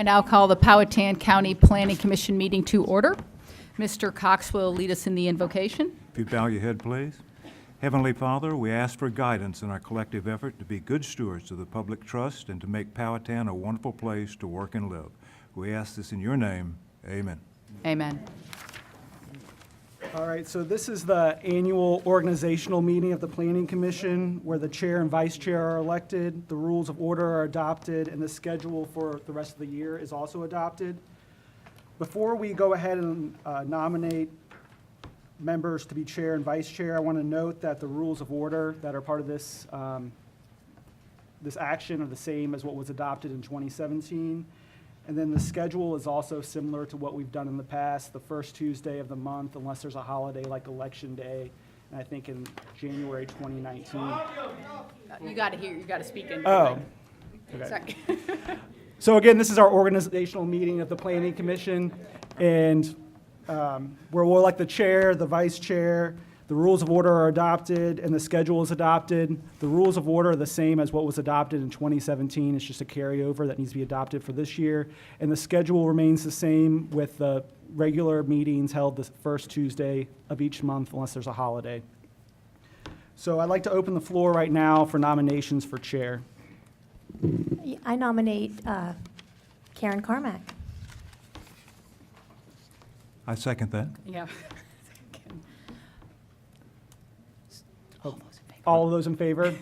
I now call the Powhatan County Planning Commission meeting to order. Mr. Cox will lead us in the invocation. If you bow your head, please. Heavenly Father, we ask for guidance in our collective effort to be good stewards of the public trust and to make Powhatan a wonderful place to work and live. We ask this in your name. Amen. Amen. All right, so this is the annual organizational meeting of the Planning Commission where the chair and vice chair are elected, the rules of order are adopted, and the schedule for the rest of the year is also adopted. Before we go ahead and nominate members to be chair and vice chair, I want to note that the rules of order that are part of this, this action are the same as what was adopted in 2017. And then the schedule is also similar to what we've done in the past, the first Tuesday of the month, unless there's a holiday like Election Day, and I think in January 2019. You got to speak in. Oh, okay. Sorry. So again, this is our organizational meeting of the Planning Commission, and where we'll elect the chair, the vice chair, the rules of order are adopted, and the schedule is adopted. The rules of order are the same as what was adopted in 2017. It's just a carryover that needs to be adopted for this year. And the schedule remains the same with the regular meetings held the first Tuesday of each month unless there's a holiday. So I'd like to open the floor right now for nominations for chair. I nominate Karen Carmack. I second that. Yeah. All of those in favor?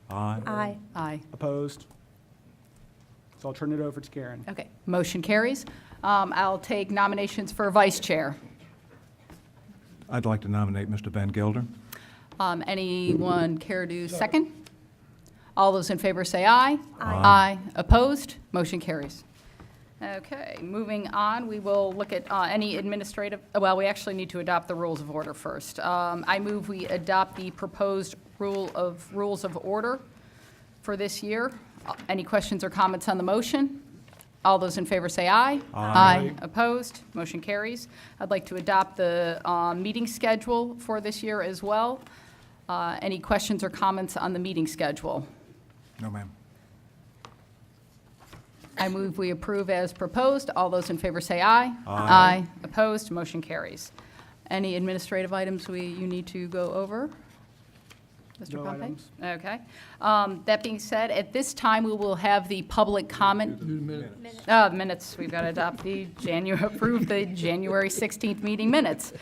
Aye. Aye. Aye. Opposed? So I'll turn it over to Karen. Okay. Motion carries. I'll take nominations for vice chair. I'd like to nominate Mr. Van Gelder. Anyone care to second? All those in favor say aye. Aye. Opposed? Motion carries. Okay, moving on, we will look at any administrative, well, we actually need to adopt the rules of order first. I move we adopt the proposed rules of order for this year. Any questions or comments on the motion? All those in favor say aye. Aye. Opposed? Motion carries. I'd like to adopt the meeting schedule for this year as well. Any questions or comments on the meeting schedule? No, ma'am. I move we approve as proposed. All those in favor say aye. Aye. Opposed? Motion carries. Any administrative items you need to go over? Mr. No Pompey? items. Okay. That being said, at this time, we will have the public comment. Minutes. We've got to adopt approve the January 16th meeting minutes.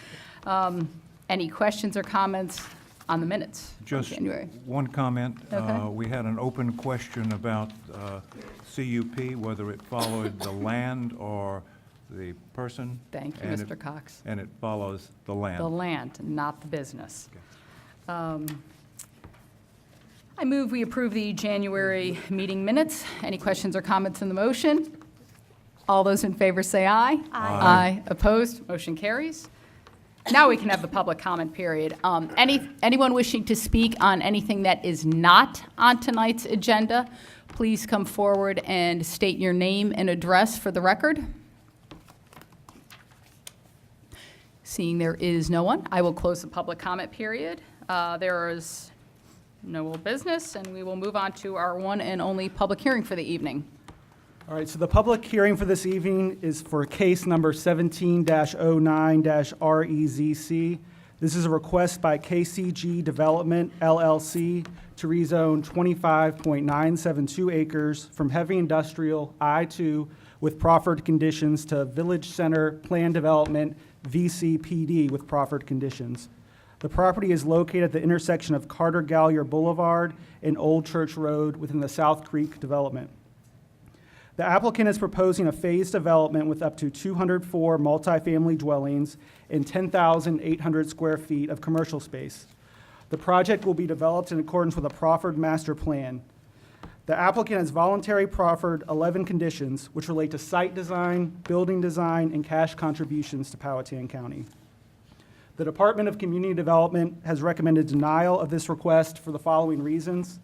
Any questions or comments on the minutes from Just January? one comment. Okay. We had an open question about CUP, whether it followed the land or the person. Thank you, and Mr. it- Cox. And it follows the land. The land, not the business. I move we approve the January meeting minutes. Any questions or comments on the motion? All those in favor say aye. Aye. Opposed? Motion carries. Now we can have the public comment period. Anyone wishing to speak on anything that is not on tonight's agenda, please come forward and state your name and address for the record. Seeing there is no one, I will close the public comment period. There is no old business, and we will move on to our one and only public hearing for the evening. All right, so the public hearing for this evening is for case number 17-09-REZC. This is a request by KCG Development, LLC, to rezone 25.972 acres from heavy industrial I-2 with proffered conditions to Village Center Plan Development, VCPD, with proffered conditions. The property is located at the intersection of Carter Gallier Boulevard and Old Church Road within the South Creek development. The applicant is proposing a phased development with up to 204 multifamily dwellings and 10,800 square feet of commercial space. The project will be developed in accordance with a proffered master plan. The applicant has voluntarily proffered 11 conditions which relate to site design, building design, and cash contributions to Powhatan County. The Department of Community Development has recommended denial of this request for the following reasons.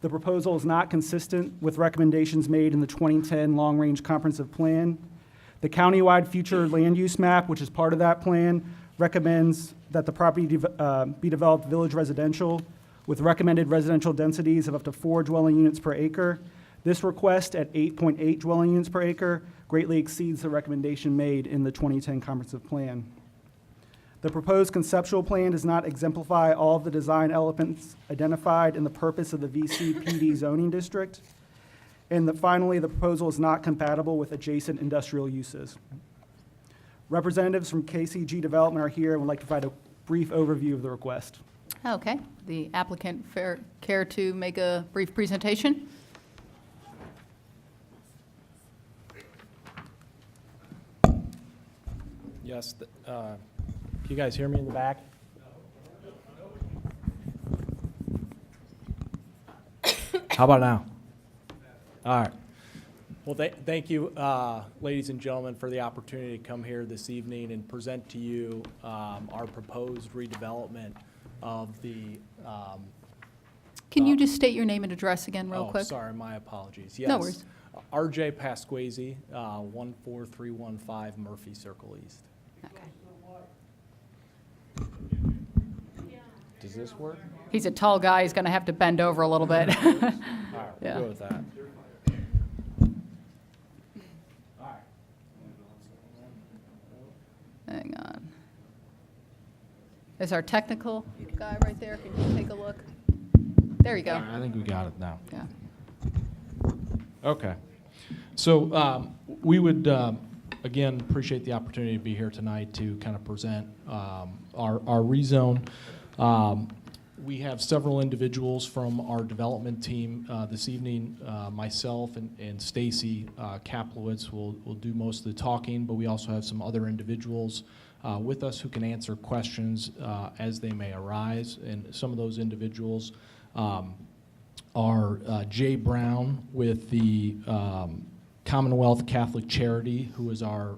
The proposal is not consistent with recommendations made in the 2010 Long Range Comprehensive Plan. The countywide future land use map, which is part of that plan, recommends that the property be developed village residential with recommended residential densities of up to 4 dwelling units per acre. This request at 8.8 dwelling units per acre greatly exceeds the recommendation made in the 2010 comprehensive plan. The proposed conceptual plan does not exemplify all of the design elements identified in the purpose of the VCPD zoning district. And finally, the proposal is not compatible with adjacent industrial uses. Representatives from KCG Development are here and would like to provide a brief overview of the request. Okay. The applicant care to make a brief presentation? Yes, can you guys hear me in the back? How about now? All right. Well, thank you, ladies and gentlemen, for the opportunity to come here this evening and present to you our proposed redevelopment of the. Can you just state your name and address again real quick? Oh, sorry, my apologies. Yes. No worries. R.J. Pasquazi, 14315 Murphy Circle East. Okay. Does this work? He's a tall guy. He's going to have to bend over a little bit. All right, Yeah. we'll go with that. Hang on. Is our technical guy right there? Can you take a look? There you go. All right, I think we got it now. Yeah. Okay. So we would, again, appreciate the opportunity to be here tonight to kind of present our rezone. We have several individuals from our development team this evening. Myself and Stacy Kaplowitz will do most of the talking, but we also have some other individuals with us who can answer questions as they may arise. And some of those individuals are Jay Brown with the Commonwealth Catholic Charity, who is our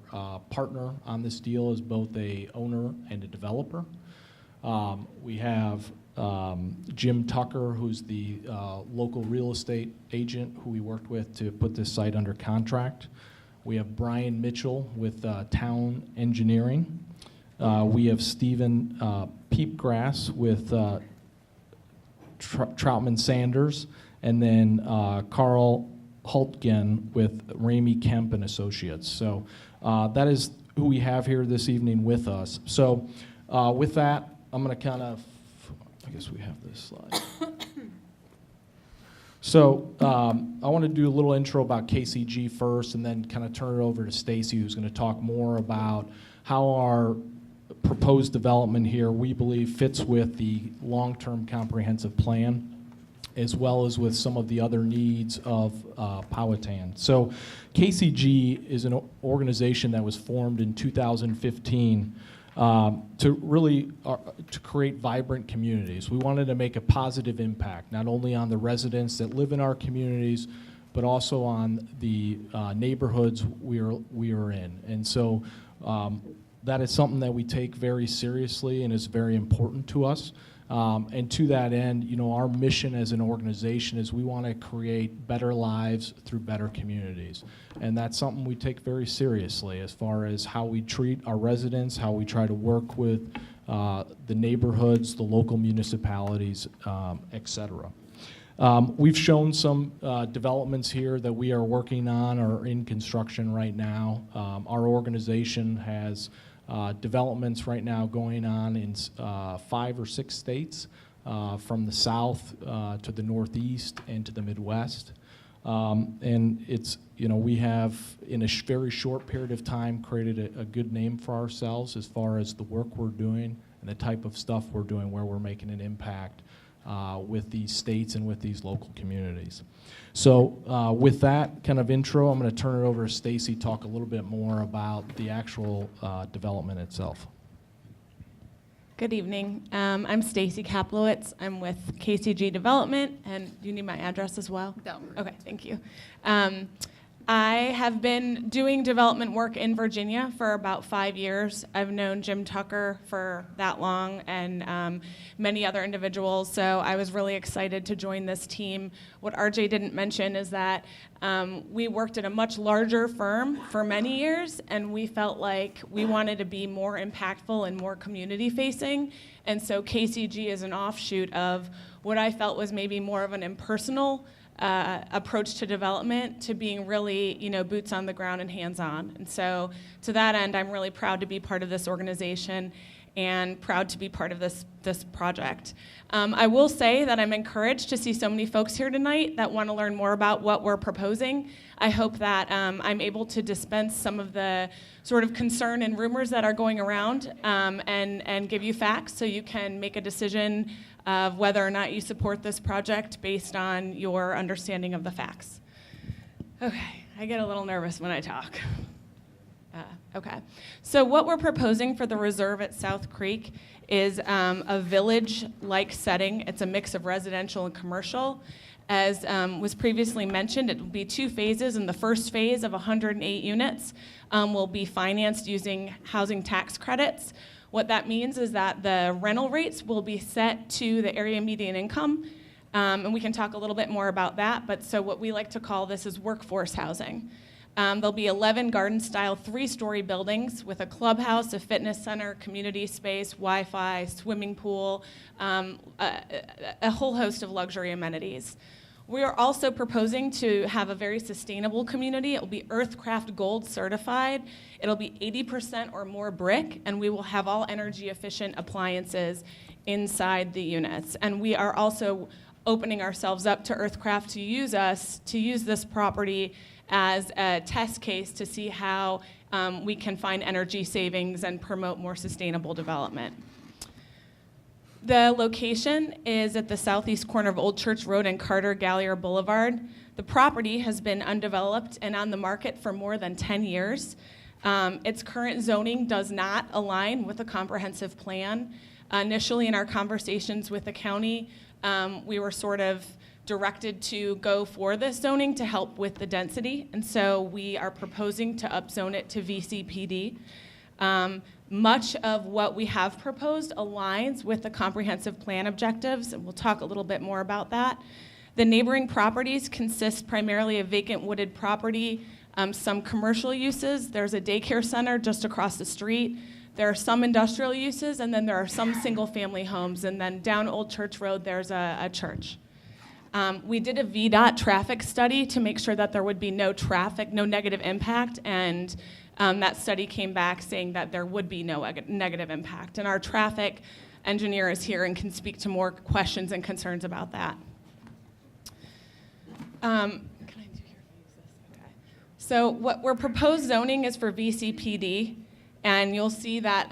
partner on this deal as both a owner and a developer. We have Jim Tucker, who's the local real estate agent who we worked with to put this site under contract. We have Brian Mitchell with Town Engineering. We have Stephen Peepgrass with Troutman Sanders, and then Carl Hultgen with Ramey Kemp and Associates. So that is who we have here this evening with us. So with that, I'm going to kind of, I guess we have this slide. So I want to do a little intro about KCG first, and then kind of turn it over to Stacy, who's going to talk more about how our proposed development here, we believe, fits with the long-term comprehensive plan, as well as with some of the other needs of Powhatan. So KCG is an organization that was formed in 2015 to really to create vibrant communities. We wanted to make a positive impact, not only on the residents that live in our communities, but also on the neighborhoods we are in. And so that is something that we take very seriously and is very important to us. And to that end, you know, our mission as an organization is we want to create better lives through better communities. And that's something we take very seriously as far as how we treat our residents, how we try to work with the neighborhoods, the local municipalities, et cetera. We've shown some developments here that we are working on or in construction right now. Our organization has developments right now going on in 5 or 6 states, from the south to the northeast and to the Midwest. And it's, you know, we have in a very short period of time created a good name for ourselves as far as the work we're doing and the type of stuff we're doing where we're making an impact with these states and with these local communities. So with that kind of intro, I'm going to turn it over to Stacy to talk a little bit more about the actual development itself. Good evening. I'm Stacy Kaplowitz. I'm with KCG Development, and do you need my address as well? No. Okay, thank you. I have been doing development work in Virginia for about 5 years. I've known Jim Tucker for that long and many other individuals, so I was really excited to join this team. What RJ didn't mention is that we worked at a much larger firm for many years, and we felt like we wanted to be more impactful and more community-facing, and so KCG is an offshoot of what I felt was maybe more of an impersonal approach to development to being really, boots on the ground and hands-on. And so to that end, I'm really proud to be part of this organization and proud to be part of this project. I will say that I'm encouraged to see so many folks here tonight that want to learn more about what we're proposing. I hope that I'm able to dispense some of the sort of concern and rumors that are going around and give you facts so you can make a decision of whether or not you support this project based on your understanding of the facts. Okay, I get a little nervous when I talk. Okay, so what we're proposing for the reserve at South Creek is a village-like setting. It's a mix of residential and commercial. As was previously mentioned, it will be 2 phases, and the first phase of 108 units will be financed using housing tax credits. What that means is that the rental rates will be set to the area median income, and we can talk a little bit more about that, but so what we like to call this is workforce housing. There'll be 11 garden-style 3-story buildings with a clubhouse, a fitness center, community space, Wi-Fi, swimming pool, a whole host of luxury amenities. We are also proposing to have a very sustainable community. It will be Earthcraft Gold certified. It'll be 80% or more brick, and we will have all energy-efficient appliances inside the units. And we are also opening ourselves up to Earthcraft to use this property as a test case to see how we can find energy savings and promote more sustainable development. The location is at the southeast corner of Old Church Road and Carter Gallier Boulevard. The property has been undeveloped and on the market for more than 10 years. Its current zoning does not align with a comprehensive plan. Initially, in our conversations with the county, we were sort of directed to go for this zoning to help with the density, and so we are proposing to upzone it to VCPD. Much of what we have proposed aligns with the comprehensive plan objectives, and we'll talk a little bit more about that. The neighboring properties consist primarily of vacant wooded property, some commercial uses. There's a daycare center just across the street. There are some industrial uses, and then there are some single-family homes, and then down Old Church Road there's a church. We did a VDOT traffic study to make sure that there would be no traffic, no negative impact, and that study came back saying that there would be no negative impact. And our traffic engineer is here and can speak to more questions and concerns about that. Can I do here? Okay. So what we're proposed zoning is for VCPD. And you'll see that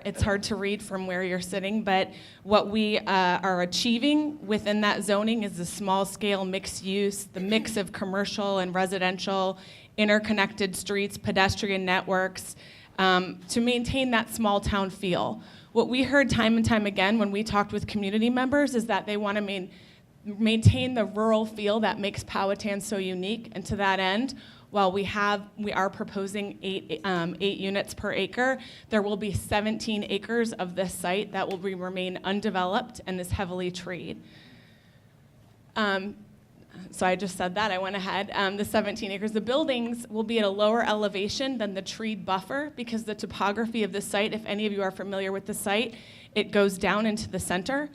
it's hard to read from where you're sitting, but what we are achieving within that zoning is the small-scale mixed use, the mix of commercial and residential, interconnected streets, pedestrian networks, to maintain that small-town feel. What we heard time and time again when we talked with community members is that they want to maintain the rural feel that makes Powhatan so unique, and to that end, while we are proposing 8 units per acre, there will be 17 acres of this site that will remain undeveloped and is heavily treed. So I just said that, I went ahead. The 17 acres, the buildings will be at a lower elevation than the treed buffer because the topography of the site, if any of you are familiar with the site, it goes down into the center.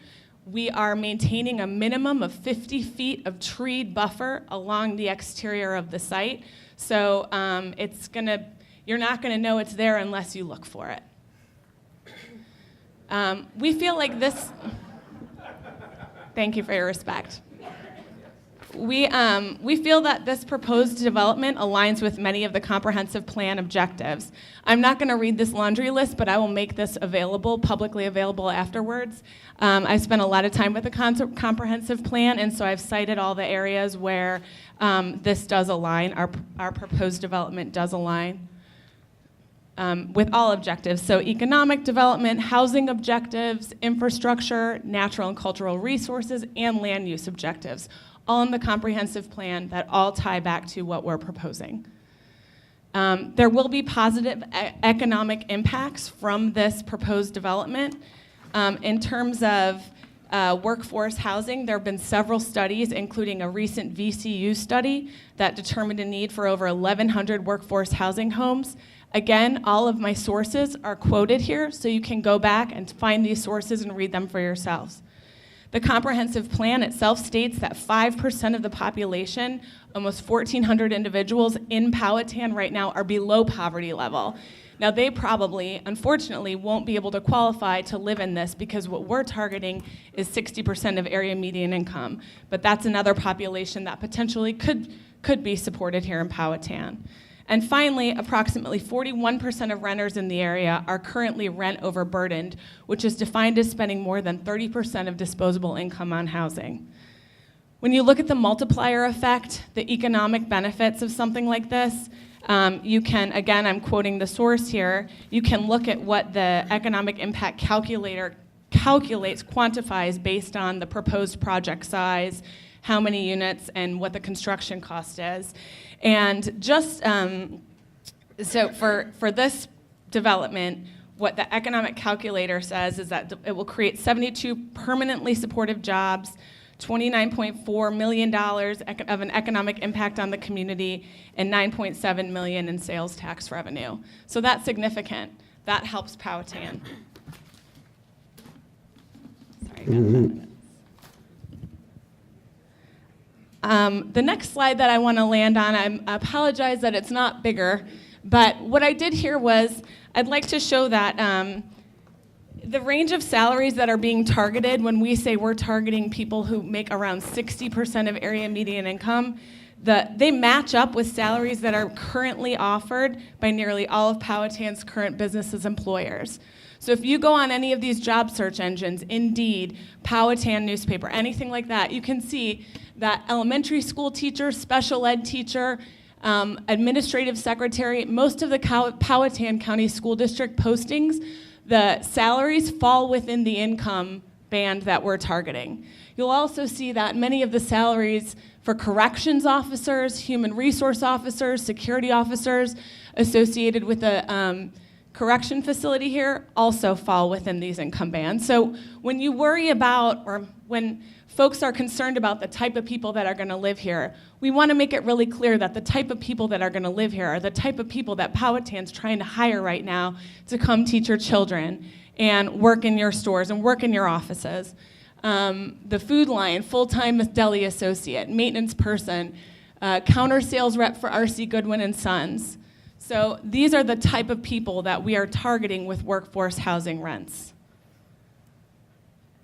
We are maintaining a minimum of 50 feet of treed buffer along the exterior of the site. So you're not gonna know it's there unless you look for it. We feel like this, thank you for your respect. We feel that this proposed development aligns with many of the comprehensive plan objectives. I'm not going to read this laundry list, but I will make this available, publicly available afterwards. I've spent a lot of time with the comprehensive plan, and so I've cited all the areas where this does align, our proposed development does align with all objectives. So economic development, housing objectives, infrastructure, natural and cultural resources, and land use objectives, all in the comprehensive plan that all tie back to what we're proposing. There will be positive economic impacts from this proposed development. In terms of workforce housing, there have been several studies, including a recent VCU study that determined a need for over 1,100 workforce housing homes. Again, all of my sources are quoted here, so you can go back and find these sources and read them for yourselves. The comprehensive plan itself states that 5% of the population, almost 1,400 individuals in Powhatan right now, are below poverty level. Now, they probably, unfortunately, won't be able to qualify to live in this because what we're targeting is 60% of area median income. But that's another population that potentially could be supported here in Powhatan. And finally, approximately 41% of renters in the area are currently rent overburdened, which is defined as spending more than 30% of disposable income on housing. When you look at the multiplier effect, the economic benefits of something like this, you can, again, I'm quoting the source here, you can look at what the economic impact calculator quantifies based on the proposed project size, how many units, and what the construction cost is. And just, so for this development, what the economic calculator says is that it will create 72 permanently supportive jobs, $29.4 million of an economic impact on the community, and $9.7 million in sales tax revenue. So that's significant. That helps Powhatan. Sorry, got 5 minutes. The next slide that I want to land on, I apologize that it's not bigger, but what I did here was I'd like to show that the range of salaries that are being targeted when we say we're targeting people who make around 60% of area median income, they match up with salaries that are currently offered by nearly all of Powhatan's current businesses' employers. So if you go on any of these job search engines, Indeed, Powhatan newspaper, anything like that, you can see that elementary school teacher, special ed teacher, administrative secretary, most of the Powhatan County School District postings, the salaries fall within the income band that we're targeting. You'll also see that many of the salaries for corrections officers, human resource officers, security officers associated with the correction facility here also fall within these income bands. So when you worry about, or when folks are concerned about the type of people that are going to live here, we want to make it really clear that the type of people that are going to live here are the type of people that Powhatan's trying to hire right now to come teach your children and work in your stores and work in your offices. The food line, full-time deli associate, maintenance person, counter sales rep for R.C. Goodwin & Sons. So these are the type of people that we are targeting with workforce housing rents.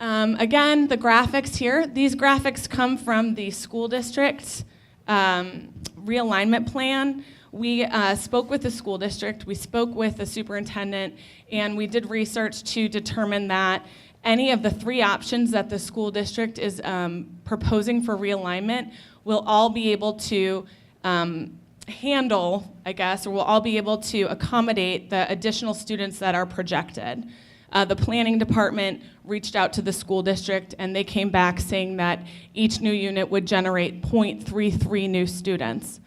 Again, the graphics here, these graphics come from the school district realignment plan. We spoke with the school district, we spoke with the superintendent, and we did research to determine that any of the 3 options that the school district is proposing for realignment will all be able to handle, I guess, or will all be able to accommodate the additional students that are projected. The planning department reached out to the school district and they came back saying that each new unit would generate 0.33 new students.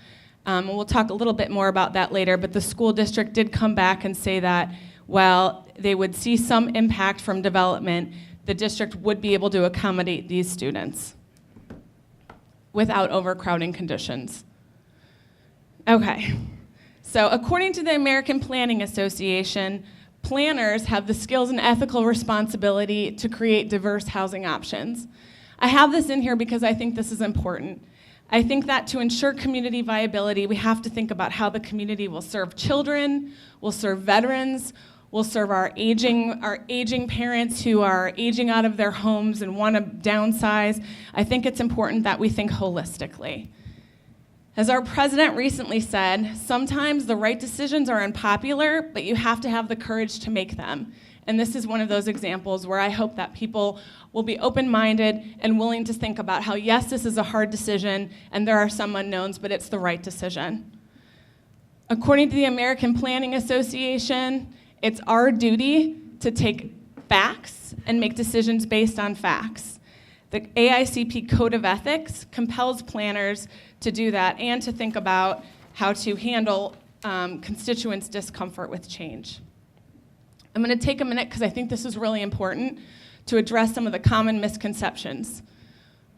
And we'll talk a little bit more about that later, but the school district did come back and say that while they would see some impact from development, the district would be able to accommodate these students without overcrowding conditions. Okay, so according to the American Planning Association, planners have the skills and ethical responsibility to create diverse housing options. I have this in here because I think this is important. I think that to ensure community viability, we have to think about how the community will serve children, will serve veterans, will serve our aging parents who are aging out of their homes and want to downsize. I think it's important that we think holistically. As our president recently said, sometimes the right decisions are unpopular, but you have to have the courage to make them. And this is one of those examples where I hope that people will be open-minded and willing to think about how, yes, this is a hard decision, and there are some unknowns, but it's the right decision. According to the American Planning Association, it's our duty to take facts and make decisions based on facts. The AICP Code of Ethics compels planners to do that and to think about how to handle constituents' discomfort with change. I'm going to take a minute because I think this is really important to address some of the common misconceptions.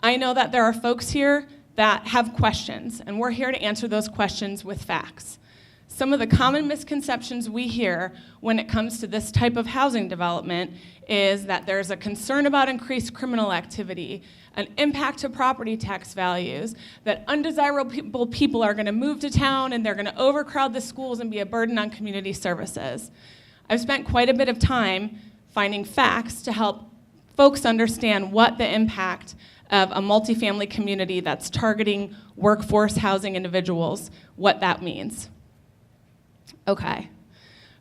I know that there are folks here that have questions, and we're here to answer those questions with facts. Some of the common misconceptions we hear when it comes to this type of housing development is that there's a concern about increased criminal activity, an impact to property tax values, that undesirable people are going to move to town and they're going to overcrowd the schools and be a burden on community services. I've spent quite a bit of time finding facts to help folks understand what the impact of a multifamily community that's targeting workforce housing individuals, what that means. Okay.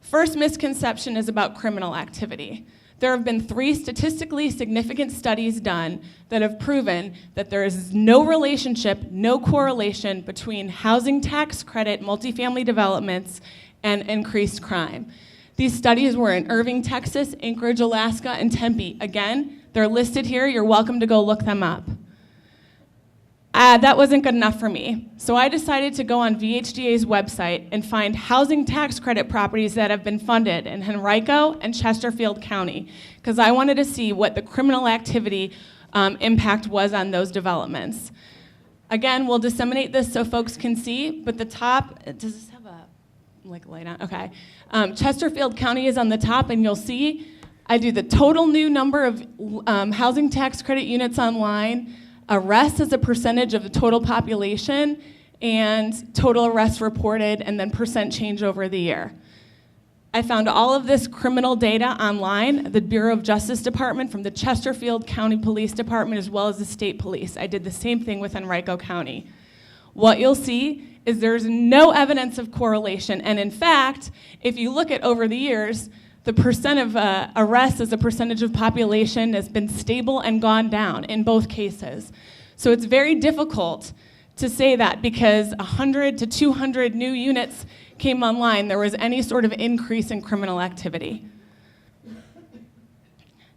First misconception is about criminal activity. There have been 3 statistically significant studies done that have proven that there is no relationship, no correlation between housing tax credit multifamily developments and increased crime. These studies were in Irving, Texas, Anchorage, Alaska, and Tempe. Again, they're listed here. You're welcome to go look them up. That wasn't good enough for me. So I decided to go on VHDA's website and find housing tax credit properties that have been funded in Henrico and Chesterfield County, because I wanted to see what the criminal activity impact was on those developments. Again, we'll disseminate this so folks can see, but the top, does this have a light on? Okay. Chesterfield County is on the top, and you'll see I do the total new number of housing tax credit units online, arrests as a percentage of the total population, and total arrests reported, and then percent change over the year. I found all of this criminal data online, the Bureau of Justice Department, from the Chesterfield County Police Department, as well as the state police. I did the same thing with Henrico County. What you'll see is there's no evidence of correlation, and in fact, if you look at over the years, the percent of arrests as a percentage of population has been stable and gone down in both cases. So it's very difficult to say that because 100 to 200 new units came online, there was any sort of increase in criminal activity.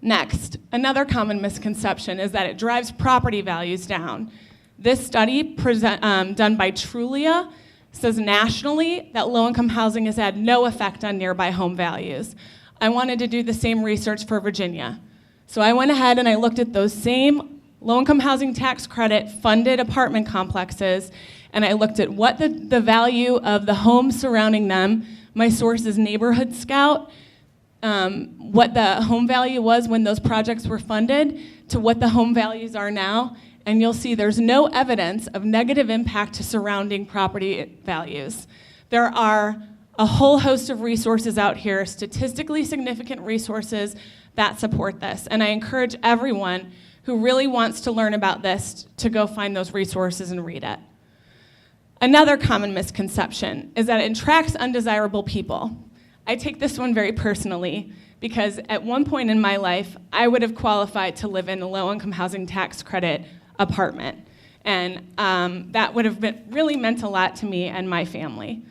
Next, another common misconception is that it drives property values down. This study done by Trulia says nationally that low-income housing has had no effect on nearby home values. I wanted to do the same research for Virginia. So I went ahead and I looked at those same low-income housing tax credit funded apartment complexes, and I looked at what the value of the homes surrounding them. My source is Neighborhood Scout, what the home value was when those projects were funded to what the home values are now. And you'll see there's no evidence of negative impact to surrounding property values. There are a whole host of resources out here, statistically significant resources that support this. And I encourage everyone who really wants to learn about this to go find those resources and read it. Another common misconception is that it attracts undesirable people. I take this one very personally because at one point in my life, I would have qualified to live in a low-income housing tax credit apartment. And that would have really meant a lot to me and my family.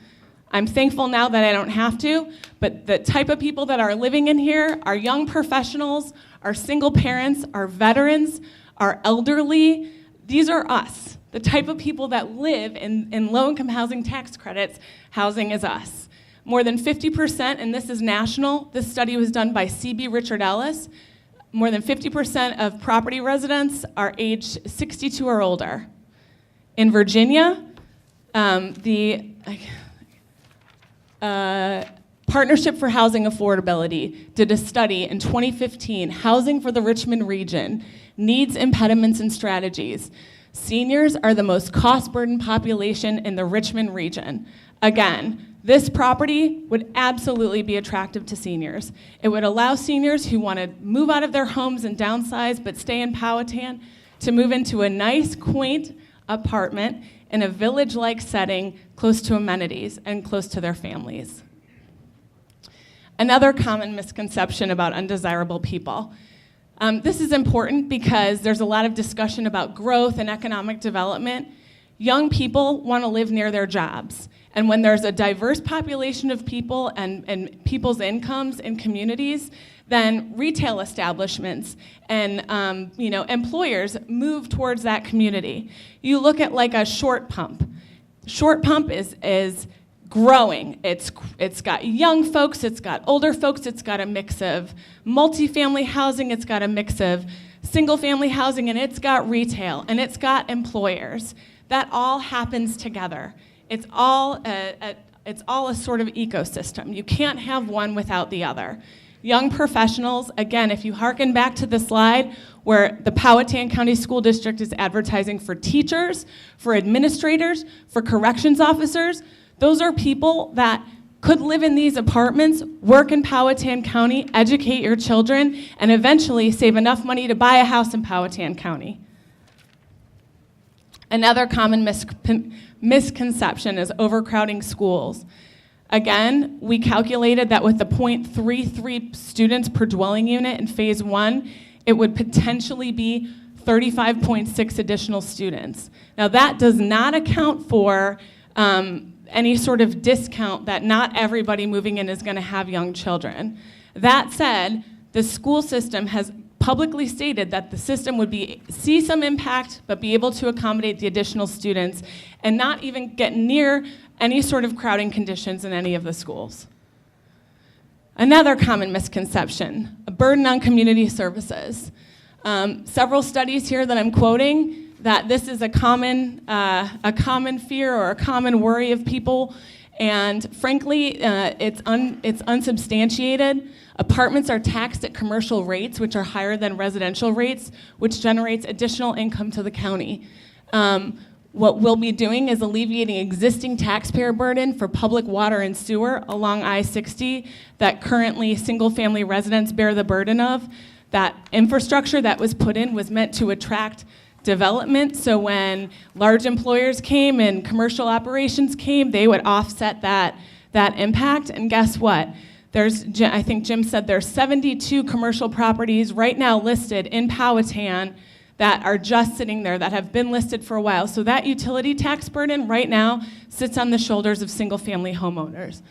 I'm thankful now that I don't have to, but the type of people that are living in here are young professionals, are single parents, are veterans, are elderly. These are us. The type of people that live in low-income housing tax credits, housing is us. More than 50%, and this is national, this study was done by C.B. Richard Ellis, more than 50% of property residents are aged 62 or older. In Virginia, the Partnership for Housing Affordability did a study in 2015, Housing for the Richmond Region, Needs, Impediments, and Strategies. Seniors are the most cost-burdened population in the Richmond region. Again, this property would absolutely be attractive to seniors. It would allow seniors who want to move out of their homes and downsize but stay in Powhatan to move into a nice, quaint apartment in a village-like setting close to amenities and close to their families. Another common misconception about undesirable people. This is important because there's a lot of discussion about growth and economic development. Young people want to live near their jobs. And when there's a diverse population of people and people's incomes in communities, then retail establishments and employers move towards that community. You look at like a Short Pump. Short Pump is growing. It's got young folks, it's got older folks, it's got a mix of multifamily housing, it's got a mix of single-family housing, and it's got retail, and it's got employers. That all happens together. It's all It's all a sort of ecosystem. You can't have one without the other. Young professionals, again, if you hearken back to the slide where the Powhatan County School District is advertising for teachers, for administrators, for corrections officers, those are people that could live in these apartments, work in Powhatan County, educate your children, and eventually save enough money to buy a house in Powhatan County. Another common misconception is overcrowding schools. Again, we calculated that with the 0.33 students per dwelling unit in phase 1, it would potentially be 35.6 additional students. Now that does not account for any sort of discount that not everybody moving in is going to have young children. That said, the school system has publicly stated that the system would see some impact, but be able to accommodate the additional students and not even get near any sort of crowding conditions in any of the schools. Another common misconception, a burden on community services. Several studies here that I'm quoting that this is a common fear or a common worry of people, and frankly, it's unsubstantiated. Apartments are taxed at commercial rates, which are higher than residential rates, which generates additional income to the county. What we'll be doing is alleviating existing taxpayer burden for public water and sewer along I-60 that currently single-family residents bear the burden of. That infrastructure that was put in was meant to attract development, so when large employers came and commercial operations came, they would offset that impact. And guess what? I think Jim said there's 72 commercial properties right now listed in Powhatan that are just sitting there, that have been listed for a while. So that utility tax burden right now sits on the shoulders of single-family homeowners.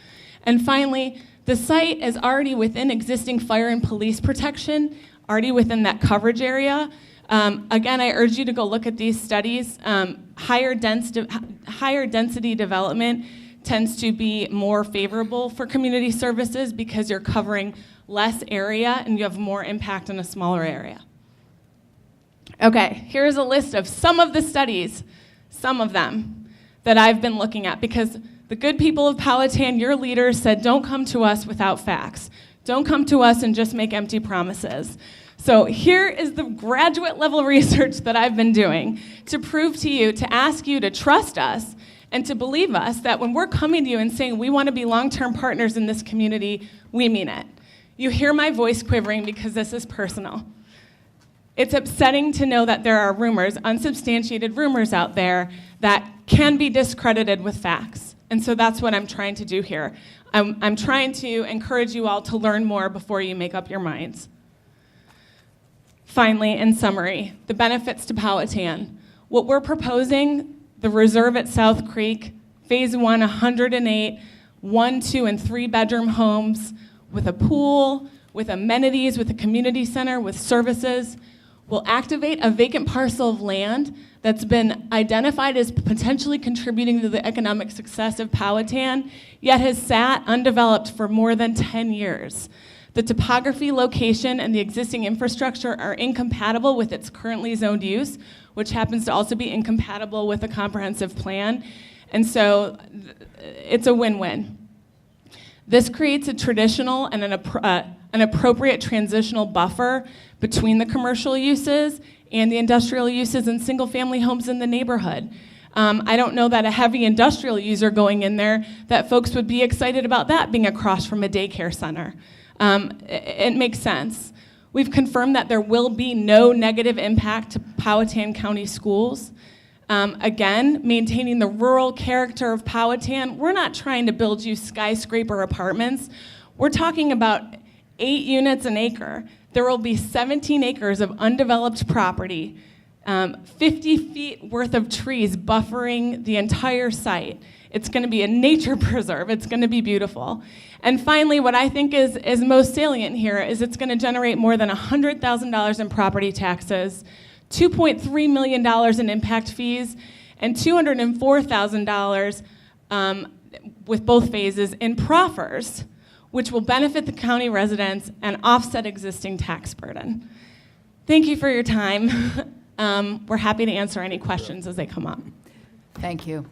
And finally, the site is already within existing fire and police protection, already within that coverage area. Again, I urge you to go look at these studies. Higher density development tends to be more favorable for community services because you're covering less area and you have more impact in a smaller area. Okay, here's a list of some of the studies, some of them, that I've been looking at, because the good people of Powhatan, your leaders, said don't come to us without facts. Don't come to us and just make empty promises. So here is the graduate level research that I've been doing to prove to you, to ask you to trust us and to believe us that when we're coming to you and saying we want to be long-term partners in this community, we mean it. You hear my voice quivering because this is personal. It's upsetting to know that there are rumors, unsubstantiated rumors out there that can be discredited with facts. And so that's what I'm trying to do here. I'm trying to encourage you all to learn more before you make up your minds. Finally, in summary, the benefits to Powhatan. What we're proposing, the reserve at South Creek, phase 1, 108, 1, 2, and 3 bedroom homes with a pool, with amenities, with a community center, with services, will activate a vacant parcel of land that's been identified as potentially contributing to the economic success of Powhatan, yet has sat undeveloped for more than 10 years. The topography, location, and the existing infrastructure are incompatible with its currently zoned use, which happens to also be incompatible with a comprehensive plan. And so it's a win-win. This creates a traditional and an appropriate transitional buffer between the commercial uses and the industrial uses and single-family homes in the neighborhood. I don't know that a heavy industrial user going in there, that folks would be excited about that being across from a daycare center. It makes sense. We've confirmed that there will be no negative impact to Powhatan County schools. Again, maintaining the rural character of Powhatan. We're not trying to build you skyscraper apartments. We're talking about 8 units an acre. There will be 17 acres of undeveloped property, 50 feet worth of trees buffering the entire site. It's going to be a nature preserve. It's going to be beautiful. And finally, what I think is most salient here is it's going to generate more than $100,000 in property taxes, $2.3 million in impact fees, and $204,000 with both phases in proffers, which will benefit the county residents and offset existing tax burden. Thank you for your time. We're happy to answer any questions as they come up. Thank you.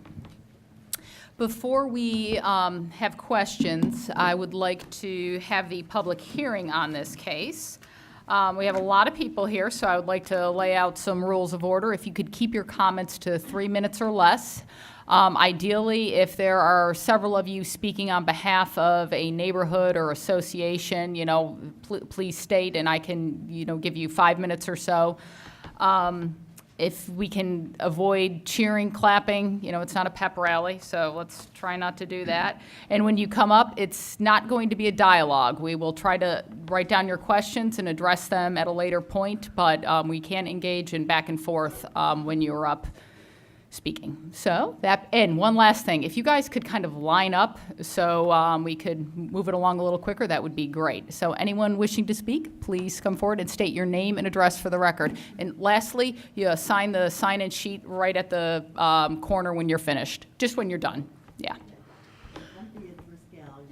Before we have questions, I would like to have the public hearing on this case. We have a lot of people here, so I would like to lay out some rules of order. If you could keep your comments to 3 minutes or less. Ideally, if there are several of you speaking on behalf of a neighborhood or association, please state, and I can, give you 5 minutes or so. If we can avoid cheering, clapping, it's not a pep rally, so let's try not to do that. And when you come up, it's not going to be a dialogue. We will try to write down your questions and address them at a later point, but we can engage in back and forth when you're up speaking. So and one last thing, if you guys could kind of line up so we could move it along a little quicker, that would be great. So anyone wishing to speak, please come forward and state your name and address for the record. And lastly, you sign the sign-in sheet right at the corner when you're finished, just when you're done. Yeah.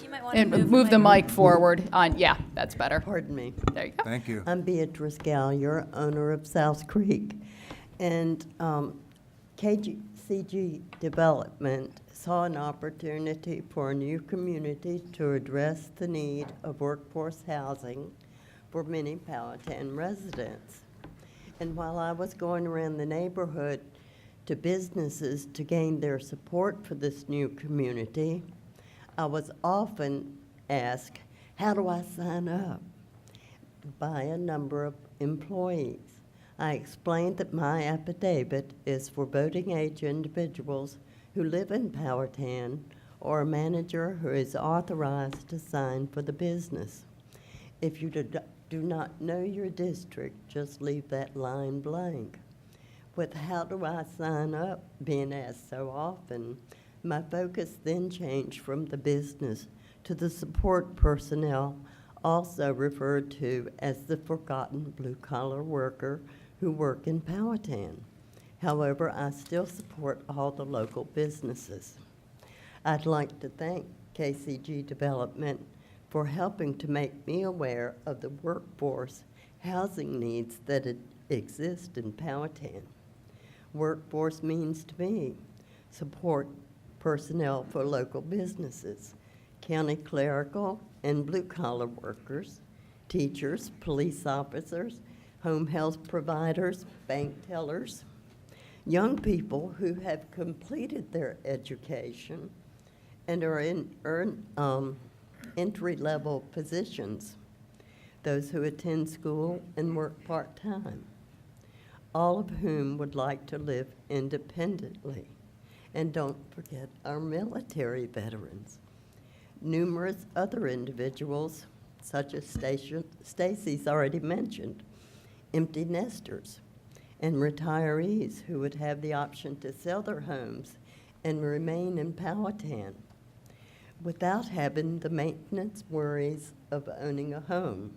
You might want And move the mic forward. Yeah, that's better. Pardon me. There you go. Thank you. I'm Beatrice Gallagher, owner of South Creek. And KCG Development saw an opportunity for a new community to address the need of workforce housing for many Powhatan residents. And while I was going around the neighborhood to businesses to gain their support for this new community, I was often asked, how do I sign up? By a number of employees. I explained that my affidavit is for voting age individuals who live in Powhatan or a manager who is authorized to sign for the business. If you do not know your district, just leave that line blank. With how do I sign up being asked so often, my focus then changed from the business to the support personnel, also referred to as the forgotten blue-collar worker who work in Powhatan. However, I still support all the local businesses. I'd like to thank KCG Development for helping to make me aware of the workforce housing needs that exist in Powhatan. Workforce means to me support personnel for local businesses, county clerical and blue-collar workers, teachers, police officers, home health providers, bank tellers, young people who have completed their education and are in entry-level positions, those who attend school and work part-time, all of whom would like to live independently. And don't forget our military veterans. Numerous other individuals, such as Stacy's already mentioned, empty nesters, and retirees who would have the option to sell their homes and remain in Powhatan without having the maintenance worries of owning a home,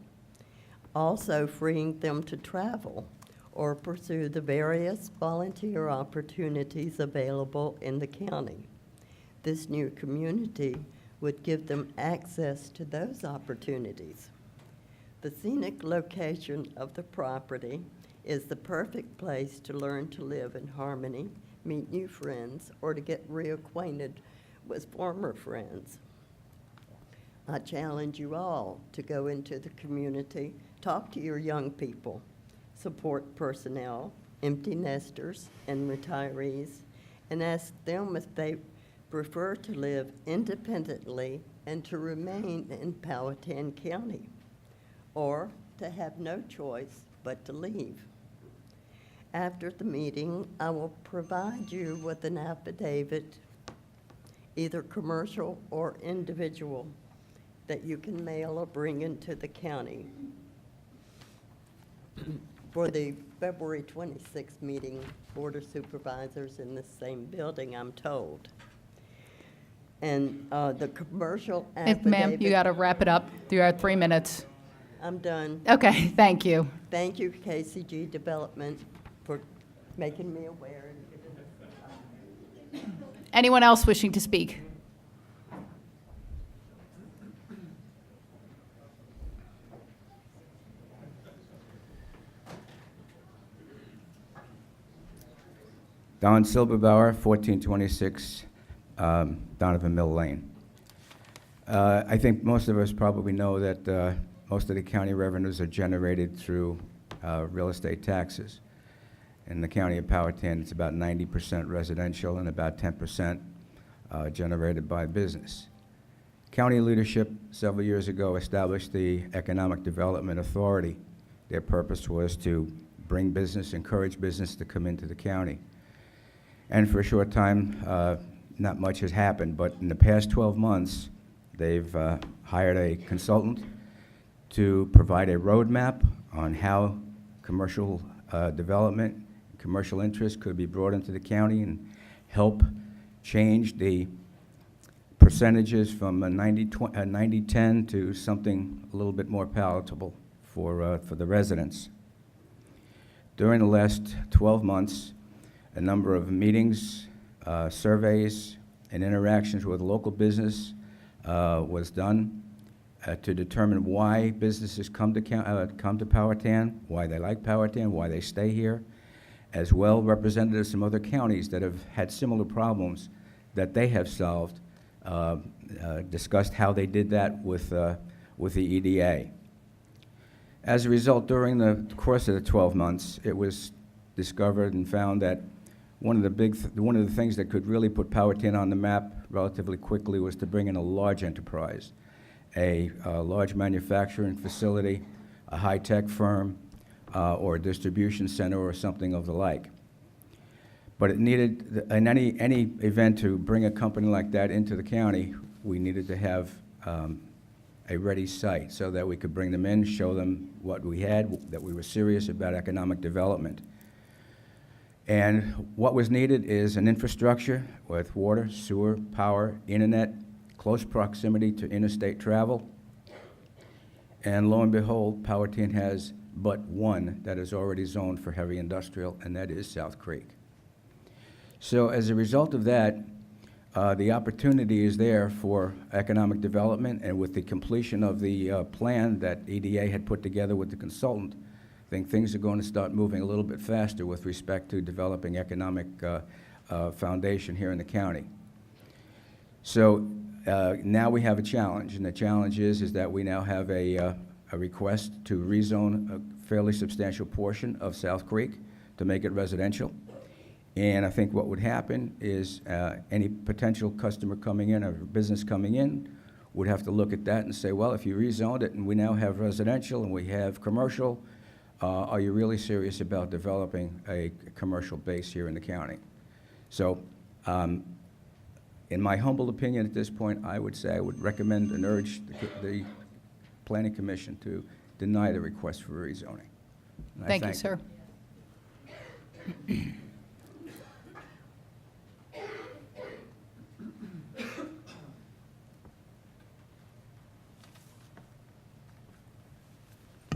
also freeing them to travel or pursue the various volunteer opportunities available in the county. This new community would give them access to those opportunities. The scenic location of the property is the perfect place to learn to live in harmony, meet new friends, or to get reacquainted with former friends. I challenge you all to go into the community, talk to your young people, support personnel, empty nesters, and retirees, and ask them if they prefer to live independently and to remain in Powhatan County, or to have no choice but to leave. After the meeting, I will provide you with an affidavit, either commercial or individual, that you can mail or bring into the county for the February 26th meeting, Board of Supervisors in the same building, I'm told. And the commercial affidavit. Ma'am, you got to wrap it up. You have 3 minutes. I'm done. Okay, thank you. Thank you, KCG Development, for making me aware. Anyone else wishing to speak? Don Silberbauer, 1426 Donovan Mill Lane. I think most of us probably know that most of the county revenues are generated through real estate taxes. In the county of Powhatan, it's about 90% residential and about 10% generated by business. County leadership several years ago established the Economic Development Authority. Their purpose was to bring business, encourage business to come into the county. And for a short time, not much has happened, but in the past 12 months, they've hired a consultant to provide a roadmap on how commercial development, commercial interest could be brought into the county and help change the percentages from a 90-10 to something a little bit more palatable for the residents. During the last 12 months, a number of meetings, surveys, and interactions with local business was done to determine why businesses come to Powhatan, why they like Powhatan, why they stay here, as well representatives from other counties that have had similar problems that they have solved, discussed how they did that with the EDA. As a result, during the course of the 12 months, it was discovered and found that one of the things that could really put Powhatan on the map relatively quickly was to bring in a large enterprise, a large manufacturing facility, a high-tech firm, or a distribution center or something of the like. But it needed, in any event to bring a company like that into the county, we needed to have a ready site so that we could bring them in, show them what we had, that we were serious about economic development. And what was needed is an infrastructure with water, sewer, power, internet, close proximity to interstate travel. And lo and behold, Powhatan has but one that is already zoned for heavy industrial, and that is South Creek. So as a result of that, the opportunity is there for economic development, and with the completion of the plan that EDA had put together with the consultant, I think things are going to start moving a little bit faster with respect to developing economic foundation here in the county. So now we have a challenge, and the challenge is that we now have a request to rezone a fairly substantial portion of South Creek to make it residential. And I think what would happen is any potential customer coming in or business coming in would have to look at that and say, well, if you rezoned it and we now have residential and we have commercial, are you really serious about developing a commercial base here in the county? So in my humble opinion at this point, I would say I would recommend and urge the Planning Commission to deny the request for rezoning. And I Thank you, sir.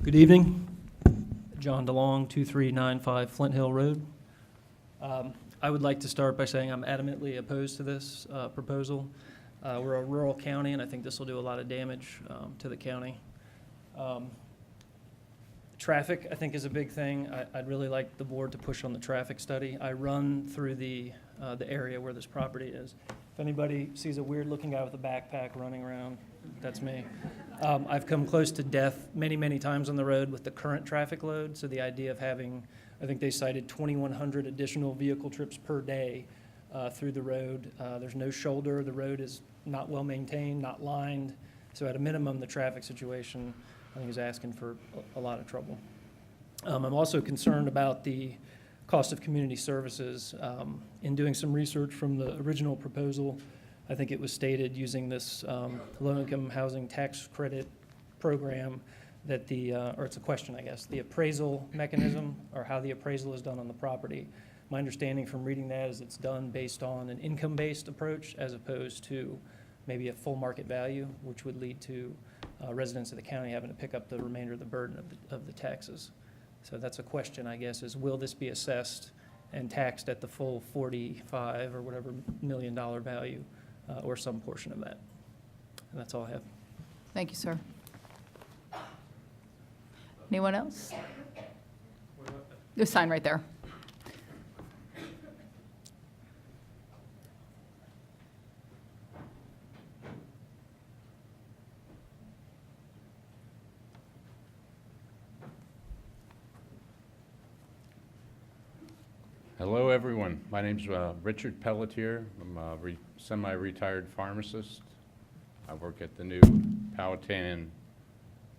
Good evening. John DeLong, 2395 Flint Hill Road. I would like to start by saying I'm adamantly opposed to this proposal. We're a rural county, and I think this will do a lot of damage to the county. Traffic, I think, is a big thing. I'd really like the board to push on the traffic study. I run through the area where this property is. If anybody sees a weird-looking guy with a backpack running around, that's me. I've come close to death many, many times on the road with the current traffic load, so the idea of having, I think they cited 2,100 additional vehicle trips per day through the road. There's no shoulder. The road is not well maintained, not lined. So at a minimum, the traffic situation, I think, is asking for a lot of trouble. I'm also concerned about the cost of community services. In doing some research from the original proposal, I think it was stated using this low-income housing tax credit program that or it's a question, I guess, the appraisal mechanism or how the appraisal is done on the property. My understanding from reading that is it's done based on an income-based approach as opposed to maybe a full market value, which would lead to residents of the county having to pick up the remainder of the burden of the taxes. So that's a question, I guess, is will this be assessed and taxed at the full 45 or whatever $1 million value or some portion of that? And that's all I have. Thank you, sir. Anyone else? The sign right there. Hello, everyone. My name's Richard Pelletier. I'm a semi-retired pharmacist. I work at the new Powhatan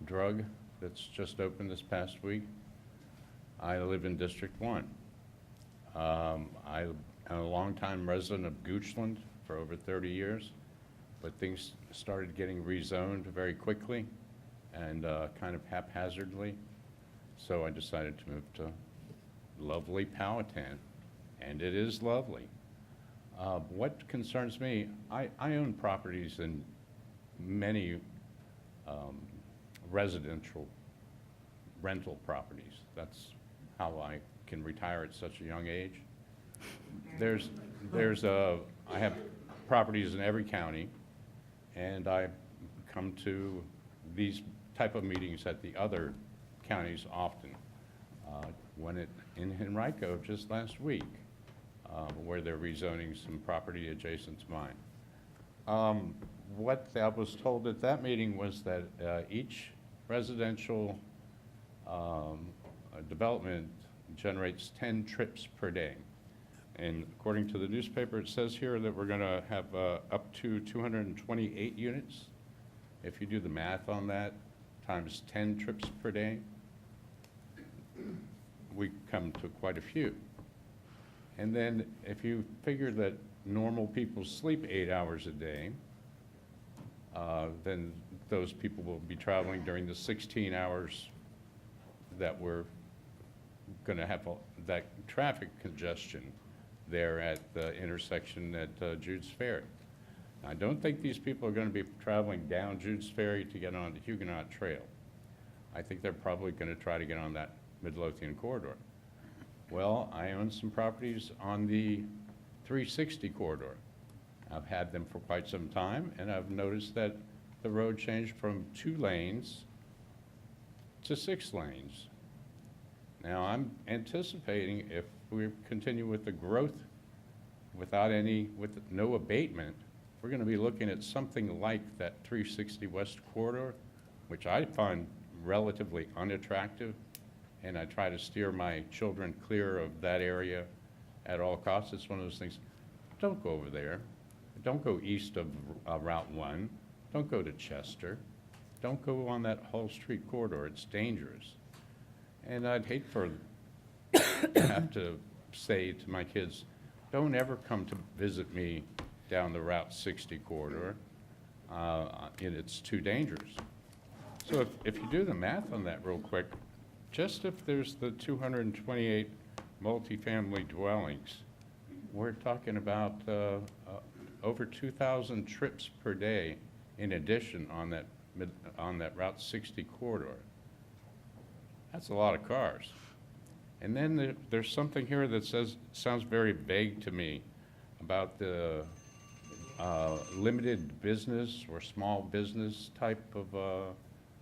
drug that's just opened this past week. I live in District 1. I'm a longtime resident of Goochland for over 30 years, but things started getting rezoned very quickly and kind of haphazardly. So I decided to move to lovely Powhatan, and it is lovely. What concerns me, I own properties in many residential rental properties. That's how I can retire at such a young age. I have properties in every county, and I come to these type of meetings at the other counties often. In Henrico just last week, where they're rezoning some property adjacent to mine. What I was told at that meeting was that each residential development generates 10 trips per day. And according to the newspaper, it says here that we're going to have up to 228 units. If you do the math on that, times 10 trips per day, we come to quite a few. And then if you figure that normal people sleep 8 hours a day, then those people will be traveling during the 16 hours that we're going to have that traffic congestion there at the intersection at Jude's Ferry. I don't think these people are going to be traveling down Jude's Ferry to get on the Huguenot Trail. I think they're probably going to try to get on that Midlothian corridor. Well, I own some properties on the 360 corridor. I've had them for quite some time, and I've noticed that the road changed from 2 lanes to 6 lanes. Now, I'm anticipating if we continue with the growth with no abatement, we're going to be looking at something like that 360 West corridor, which I find relatively unattractive, and I try to steer my children clear of that area at all costs. It's one of those things, don't go over there. Don't go east of Route 1. Don't go to Chester. Don't go on that Hull Street corridor. It's dangerous. And I'd hate to have to say to my kids, don't ever come to visit me down the Route 60 corridor. And it's too dangerous. So if you do the math on that real quick, just if there's the 228 multifamily dwellings, we're talking about over 2,000 trips per day in addition on that Route 60 corridor. That's a lot of cars. And then there's something here that sounds very vague to me about the limited business or small business type of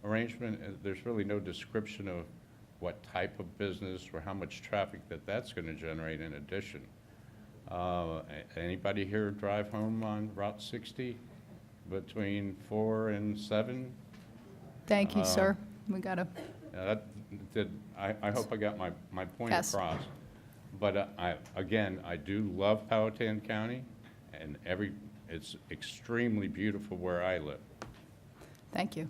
arrangement. There's really no description of what type of business or how much traffic that's going to generate in addition. Anybody here drive home on Route 60 between 4 and 7? Thank you, sir. We got to. I hope I got my point Yes. across. But I do love Powhatan County, and it's extremely beautiful where I live. Thank you.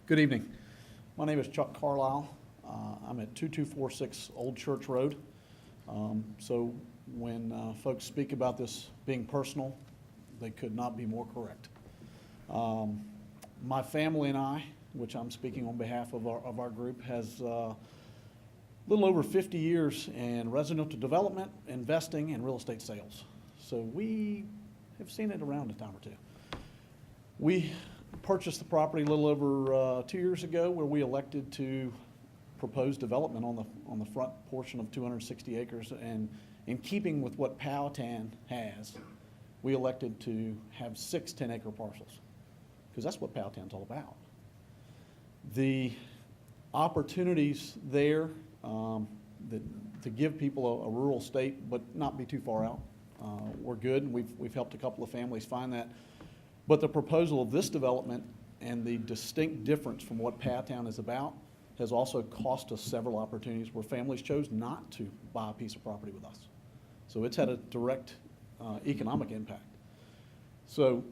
Good evening. My name is Chuck Carlisle. I'm at 2246 Old Church Road. So when folks speak about this being personal, they could not be more correct. My family and I, which I'm speaking on behalf of our group, has a little over 50 years in residential development, investing, and real estate sales. So we have seen it around a time or two. We purchased the property a little over 2 years ago, where we elected to propose development on the front portion of 260 acres, and in keeping with what Powhatan has, we elected to have 6 10-acre parcels, because that's what Powhatan's all about. The opportunities there to give people a rural state, but not be too far out, were good. We've helped a couple of families find that. But the proposal of this development and the distinct difference from what Powhatan is about has also cost us several opportunities where families chose not to buy a piece of property with us. So it's had a direct economic impact. So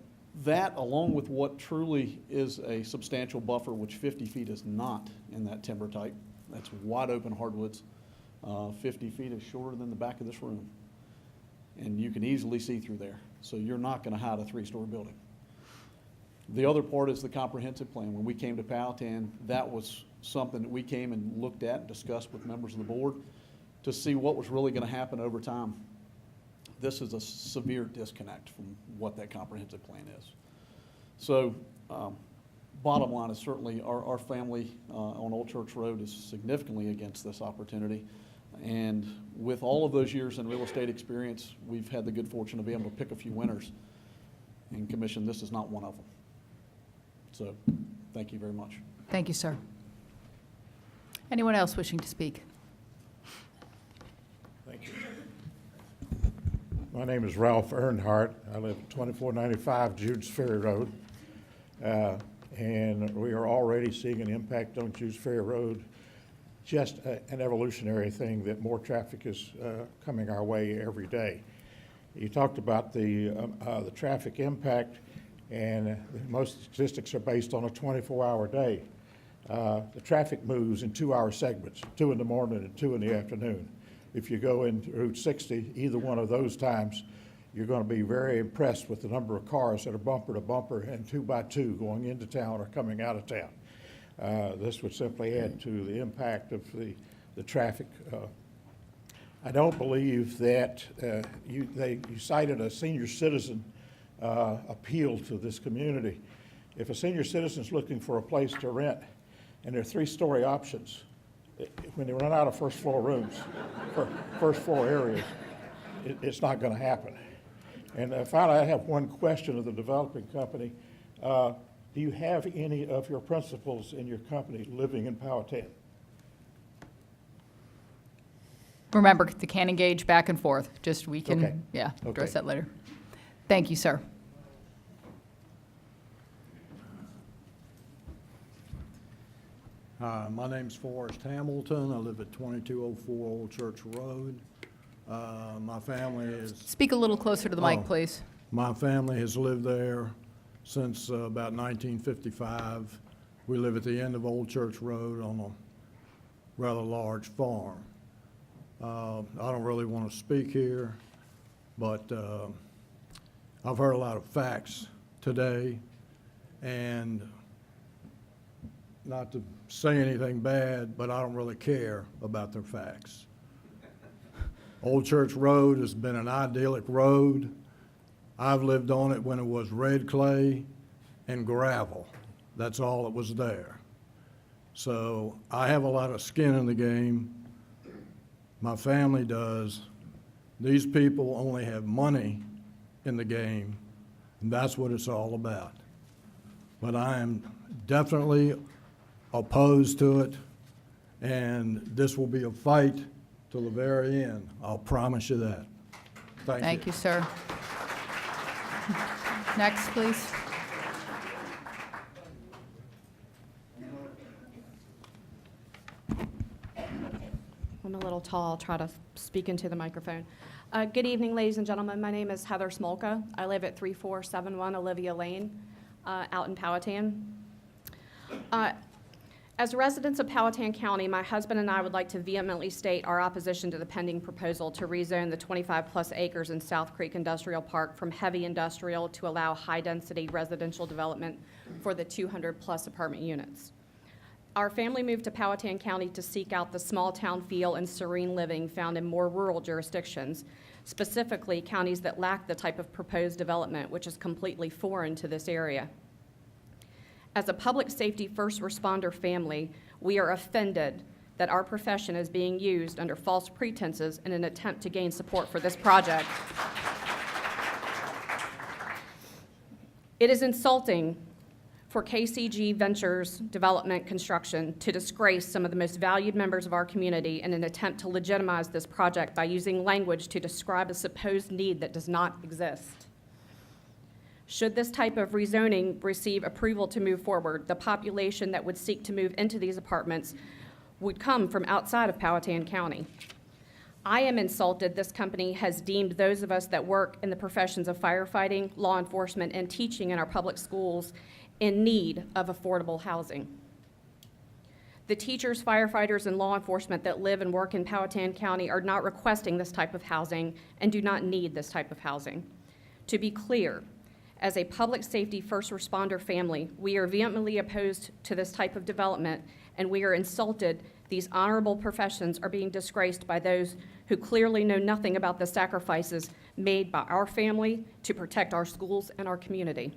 that, along with what truly is a substantial buffer, which 50 feet is not in that timber type, that's wide open hardwoods. 50 feet is shorter than the back of this room. And you can easily see through there. So you're not going to hide a 3-story building. The other part is the comprehensive plan. When we came to Powhatan, that was something that we came and looked at and discussed with members of the board to see what was really going to happen over time. This is a severe disconnect from what that comprehensive plan is. So bottom line is certainly our family on Old Church Road is significantly against this opportunity. And with all of those years in real estate experience, we've had the good fortune to be able to pick a few winners. And Commission, this is not one of them. So thank you very much. Thank you, sir. Anyone else wishing to speak? Thank you. My name is Ralph Earnhardt. I live at 2495 Jude's Ferry Road. And we are already seeing an impact on Jude's Ferry Road, just an evolutionary thing that more traffic is coming our way every day. You talked about the traffic impact, and most statistics are based on a 24-hour day. The traffic moves in 2-hour segments, 2 in the morning and 2 in the afternoon. If you go into Route 60, either one of those times, you're going to be very impressed with the number of cars that are bumper to bumper and 2 by 2 going into town or coming out of town. This would simply add to the impact of the traffic. I don't believe that you cited a senior citizen appeal to this community. If a senior citizen is looking for a place to rent and there are 3-story options, when they run out of first floor rooms, first floor areas, it's not going to happen. And finally, I have one question of the developing company. Do you have any of your principals in your company living in Powhatan? Remember, they can't engage back and forth. Just we can, Okay. yeah, address Okay. that later. Thank you, sir. Hi, my name's Forrest Hamilton. I live at 2204 Old Church Road. My family is... Speak a little closer to the mic, Oh. please. My family has lived there since about 1955. We live at the end of Old Church Road on a rather large farm. I don't really want to speak here, but I've heard a lot of facts today, and not to say anything bad, but I don't really care about their facts. Old Church Road has been an idyllic road. I've lived on it when it was red clay and gravel. That's all that was there. So I have a lot of skin in the game. My family does. These people only have money in the game, and that's what it's all about. But I am definitely opposed to it, and this will be a fight till the very end. I'll promise you that. Thank you, sir. Next, please. I'm a little tall. I'll try to speak into the microphone. Good evening, ladies and gentlemen. My name is Heather Smolka. I live at 3471 Olivia Lane, out in Powhatan. As residents of Powhatan County, my husband and I would like to vehemently state our opposition to the pending proposal to rezone the 25-plus acres in South Creek Industrial Park from heavy industrial to allow high-density residential development for the 200-plus apartment units. Our family moved to Powhatan County to seek out the small-town feel and serene living found in more rural jurisdictions, specifically counties that lack the type of proposed development which is completely foreign to this area. As a public safety first responder family, we are offended that our profession is being used under false pretenses in an attempt to gain support for this project. It is insulting for KCG Ventures Development Construction to disgrace some of the most valued members of our community in an attempt to legitimize this project by using language to describe a supposed need that does not exist. Should this type of rezoning receive approval to move forward, the population that would seek to move into these apartments would come from outside of Powhatan County. I am insulted this company has deemed those of us that work in the professions of firefighting, law enforcement, and teaching in our public schools in need of affordable housing. The teachers, firefighters, and law enforcement that live and work in Powhatan County are not requesting this type of housing and do not need this type of housing. To be clear, as a public safety first responder family, we are vehemently opposed to this type of development, and we are insulted these honorable professions are being disgraced by those who clearly know nothing about the sacrifices made by our family to protect our schools and our community.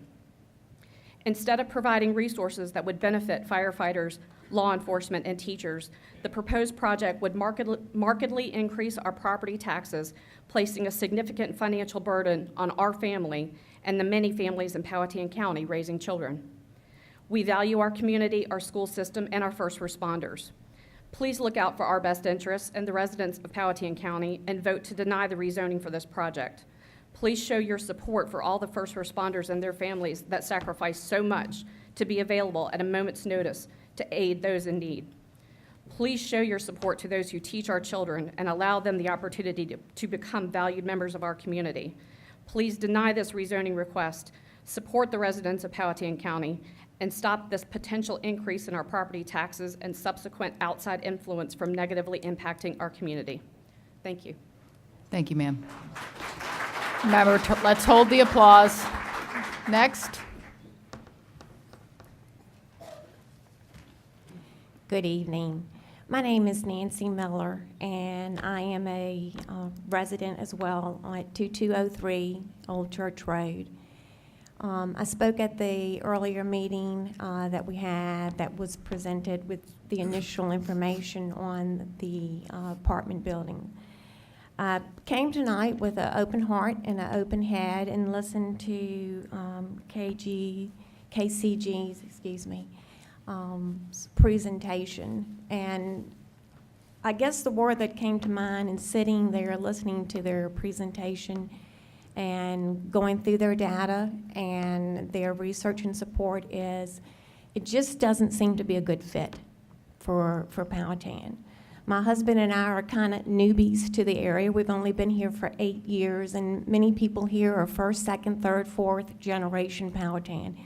Instead of providing resources that would benefit firefighters, law enforcement, and teachers, the proposed project would markedly increase our property taxes, placing a significant financial burden on our family and the many families in Powhatan County raising children. We value our community, our school system, and our first responders. Please look out for our best interests and the residents of Powhatan County and vote to deny the rezoning for this project. Please show your support for all the first responders and their families that sacrifice so much to be available at a moment's notice to aid those in need. Please show your support to those who teach our children and allow them the opportunity to become valued members of our community. Please deny this rezoning request, support the residents of Powhatan County, and stop this potential increase in our property taxes and subsequent outside influence from negatively impacting our community. Thank you. Thank you, ma'am. Remember, let's hold the applause. Next. Good evening. My name is Nancy Miller, and I am a resident as well at 2203 Old Church Road. I spoke at the earlier meeting that we had that was presented with the initial information on the apartment building. I came tonight with an open heart and an open head and listened to KCG's, presentation. And I guess the word that came to mind in sitting there listening to their presentation and going through their data and their research and support is it just doesn't seem to be a good fit for Powhatan. My husband and I are kind of newbies to the area. We've only been here for 8 years, and many people here are first, second, third, fourth generation Powhatan.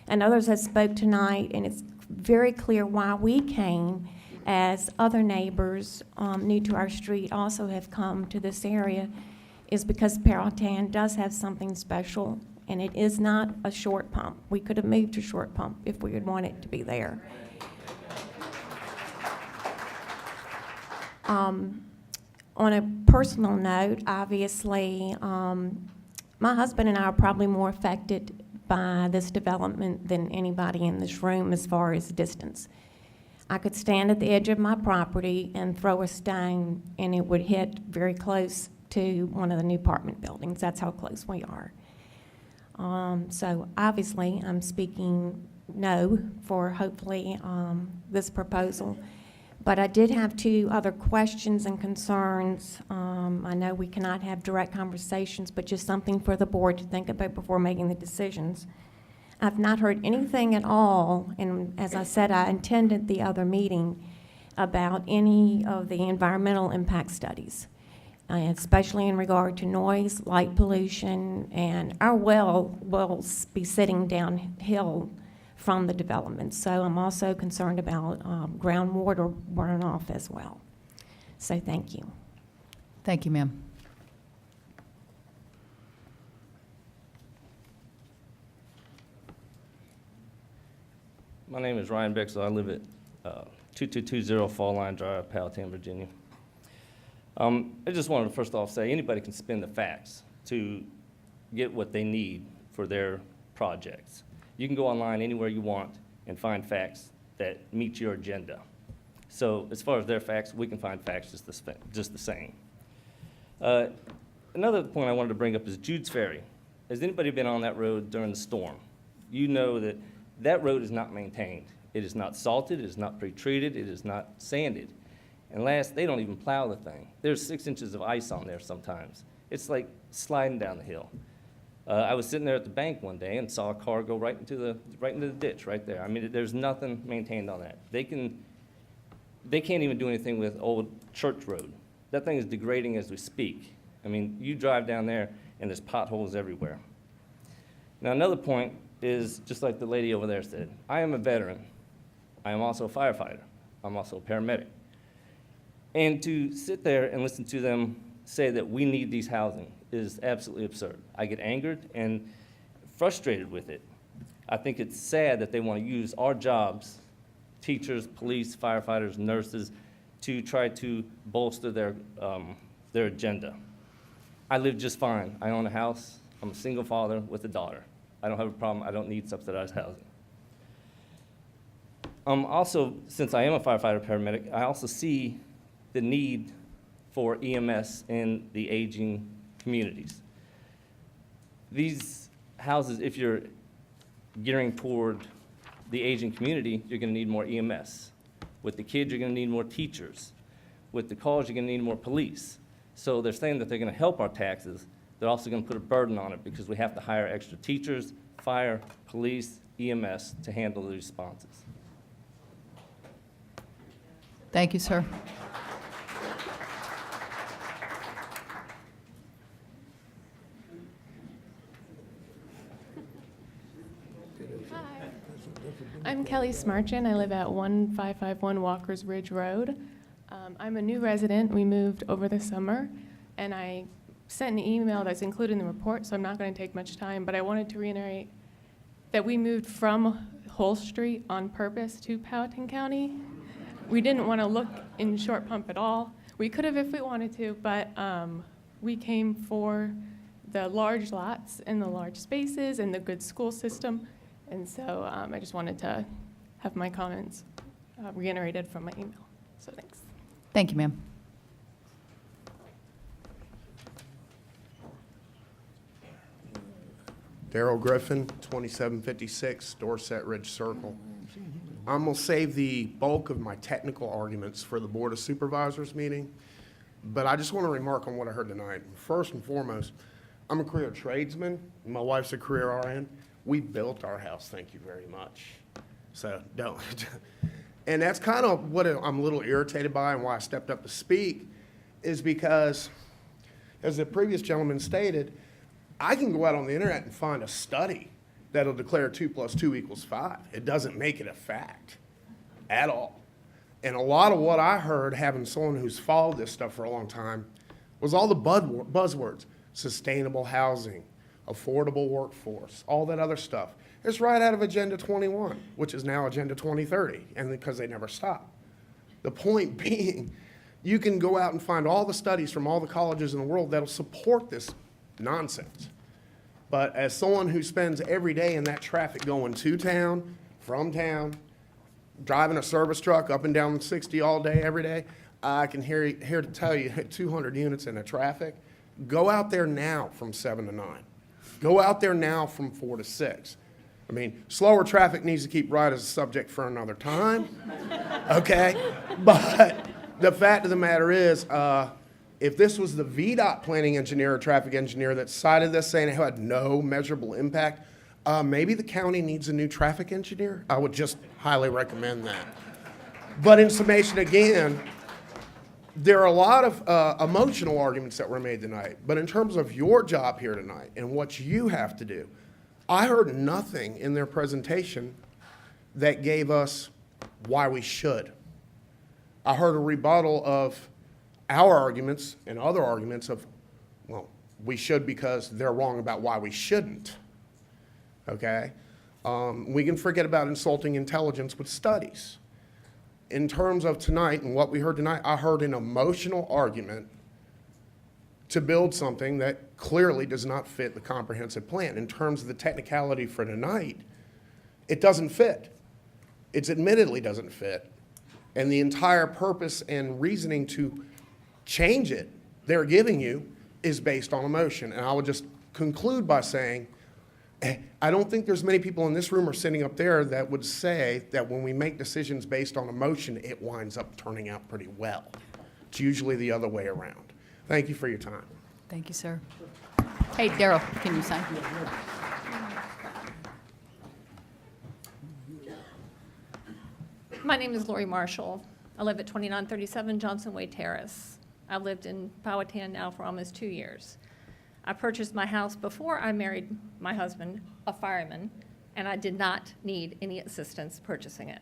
And others have spoke tonight, and it's very clear why we came, as other neighbors new to our street also have come to this area, is because Powhatan does have something special, and it is not a short pump. We could have moved to short pump if we had wanted it to be there. On a personal note, obviously, my husband and I are probably more affected by this development than anybody in this room as far as distance. I could stand at the edge of my property and throw a stone, and it would hit very close to one of the new apartment buildings. That's how close we are. So obviously, I'm speaking no for hopefully this proposal. But I did have 2 other questions and concerns. I know we cannot have direct conversations, but just something for the board to think about before making the decisions. I've not heard anything at all, and as I said, I attended the other meeting about any of the environmental impact studies, especially in regard to noise, light pollution, and our well will be sitting downhill from the development. So I'm also concerned about groundwater runoff as well. So thank you. Thank you, ma'am. My name is Ryan Bixel. I live at 2220 Fall Line Drive, Powhatan, Virginia. I just wanted to first off say anybody can spin the facts to get what they need for their projects. You can go online anywhere you want and find facts that meet your agenda. So as far as their facts, we can find facts just the same. Another point I wanted to bring up is Jude's Ferry. Has anybody been on that road during the storm? You know that that road is not maintained. It is not salted, it is not pre-treated, it is not sanded. And last, they don't even plow the thing. There's 6 inches of ice on there sometimes. It's like sliding down the hill. I was sitting there at the bank one day and saw a car go right into the ditch right there. I mean, there's nothing maintained on that. They can't even do anything with Old Church Road. That thing is degrading as we speak. I mean, you drive down there and there's potholes everywhere. Now, another point is, just like the lady over there said, I am a veteran. I am also a firefighter. I'm also a paramedic. And to sit there and listen to them say that we need these housing is absolutely absurd. I get angered and frustrated with it. I think it's sad that they want to use our jobs, teachers, police, firefighters, nurses, to try to bolster their agenda. I live just fine. I own a house. I'm a single father with a daughter. I don't have a problem. I don't need subsidized housing. Also, since I am a firefighter paramedic, I also see the need for EMS in the aging communities. These houses, if you're gearing toward the aging community, you're going to need more EMS. With the kids, you're going to need more teachers. With the calls, you're going to need more police. So they're saying that they're going to help our taxes. They're also going to put a burden on it because we have to hire extra teachers, fire, police, EMS to handle the responses. Thank you, sir. I'm Kelly Smarchin. I live at 1551 Walker's Ridge Road. I'm a new resident. We moved over the summer, and I sent an email that's included in the report, so I'm not going to take much time, but I wanted to reiterate that we moved from Hull Street on purpose to Powhatan County. We didn't want to look in Short Pump at all. We could have if we wanted to, but we came for the large lots and the large spaces and the good school system. And so I just wanted to have my comments reiterated from my email. So thanks. Thank you, ma'am. Daryl Griffin, 2756 Dorset Ridge Circle. I'm going to save the bulk of my technical arguments for the Board of Supervisors meeting, but I just want to remark on what I heard tonight. First and foremost, I'm a career tradesman. My wife's a career RN. We built our house, thank you very much. So don't. And that's kind of what I'm a little irritated by and why I stepped up to speak, is because, as the previous gentleman stated, I can go out on the internet and find a study that'll declare 2 + 2 = 5. It doesn't make it a fact at all. And a lot of what I heard, having someone who's followed this stuff for a long time, was all the buzzwords: sustainable housing, affordable workforce, all that other stuff. It's right out of Agenda 21, which is now Agenda 2030, and because they never stop. The point being, you can go out and find all the studies from all the colleges in the world that'll support this nonsense. But as someone who spends every day in that traffic going to town, from town, driving a service truck up and down 60 all day, every day, I can here to tell you 200 units in the traffic. Go out there now from 7 to 9. Go out there now from 4 to 6. I mean, slower traffic needs to keep right as a subject for another time, okay? But the fact of the matter is, if this was the VDOT planning engineer or traffic engineer that cited this saying it had no measurable impact, maybe the county needs a new traffic engineer. I would just highly recommend that. But in summation again, there are a lot of emotional arguments that were made tonight, but in terms of your job here tonight and what you have to do, I heard nothing in their presentation that gave us why we should. I heard a rebuttal of our arguments and other arguments of, well, we should because they're wrong about why we shouldn't, okay? We can forget about insulting intelligence with studies. In terms of tonight and what we heard tonight, I heard an emotional argument to build something that clearly does not fit the comprehensive plan. In terms of the technicality for tonight, it doesn't fit. It admittedly doesn't fit. And the entire purpose and reasoning to change it they're giving you is based on emotion. And I would just conclude by saying, I don't think there's many people in this room or sitting up there that would say that when we make decisions based on emotion, it winds up turning out pretty well. It's usually the other way around. Thank you for your time. Thank you, sir. Hey, Daryl, can you sign? My name is Lori Marshall. I live at 2937 Johnson Way Terrace. I've lived in Powhatan now for almost 2 years. I purchased my house before I married my husband, a fireman, and I did not need any assistance purchasing it.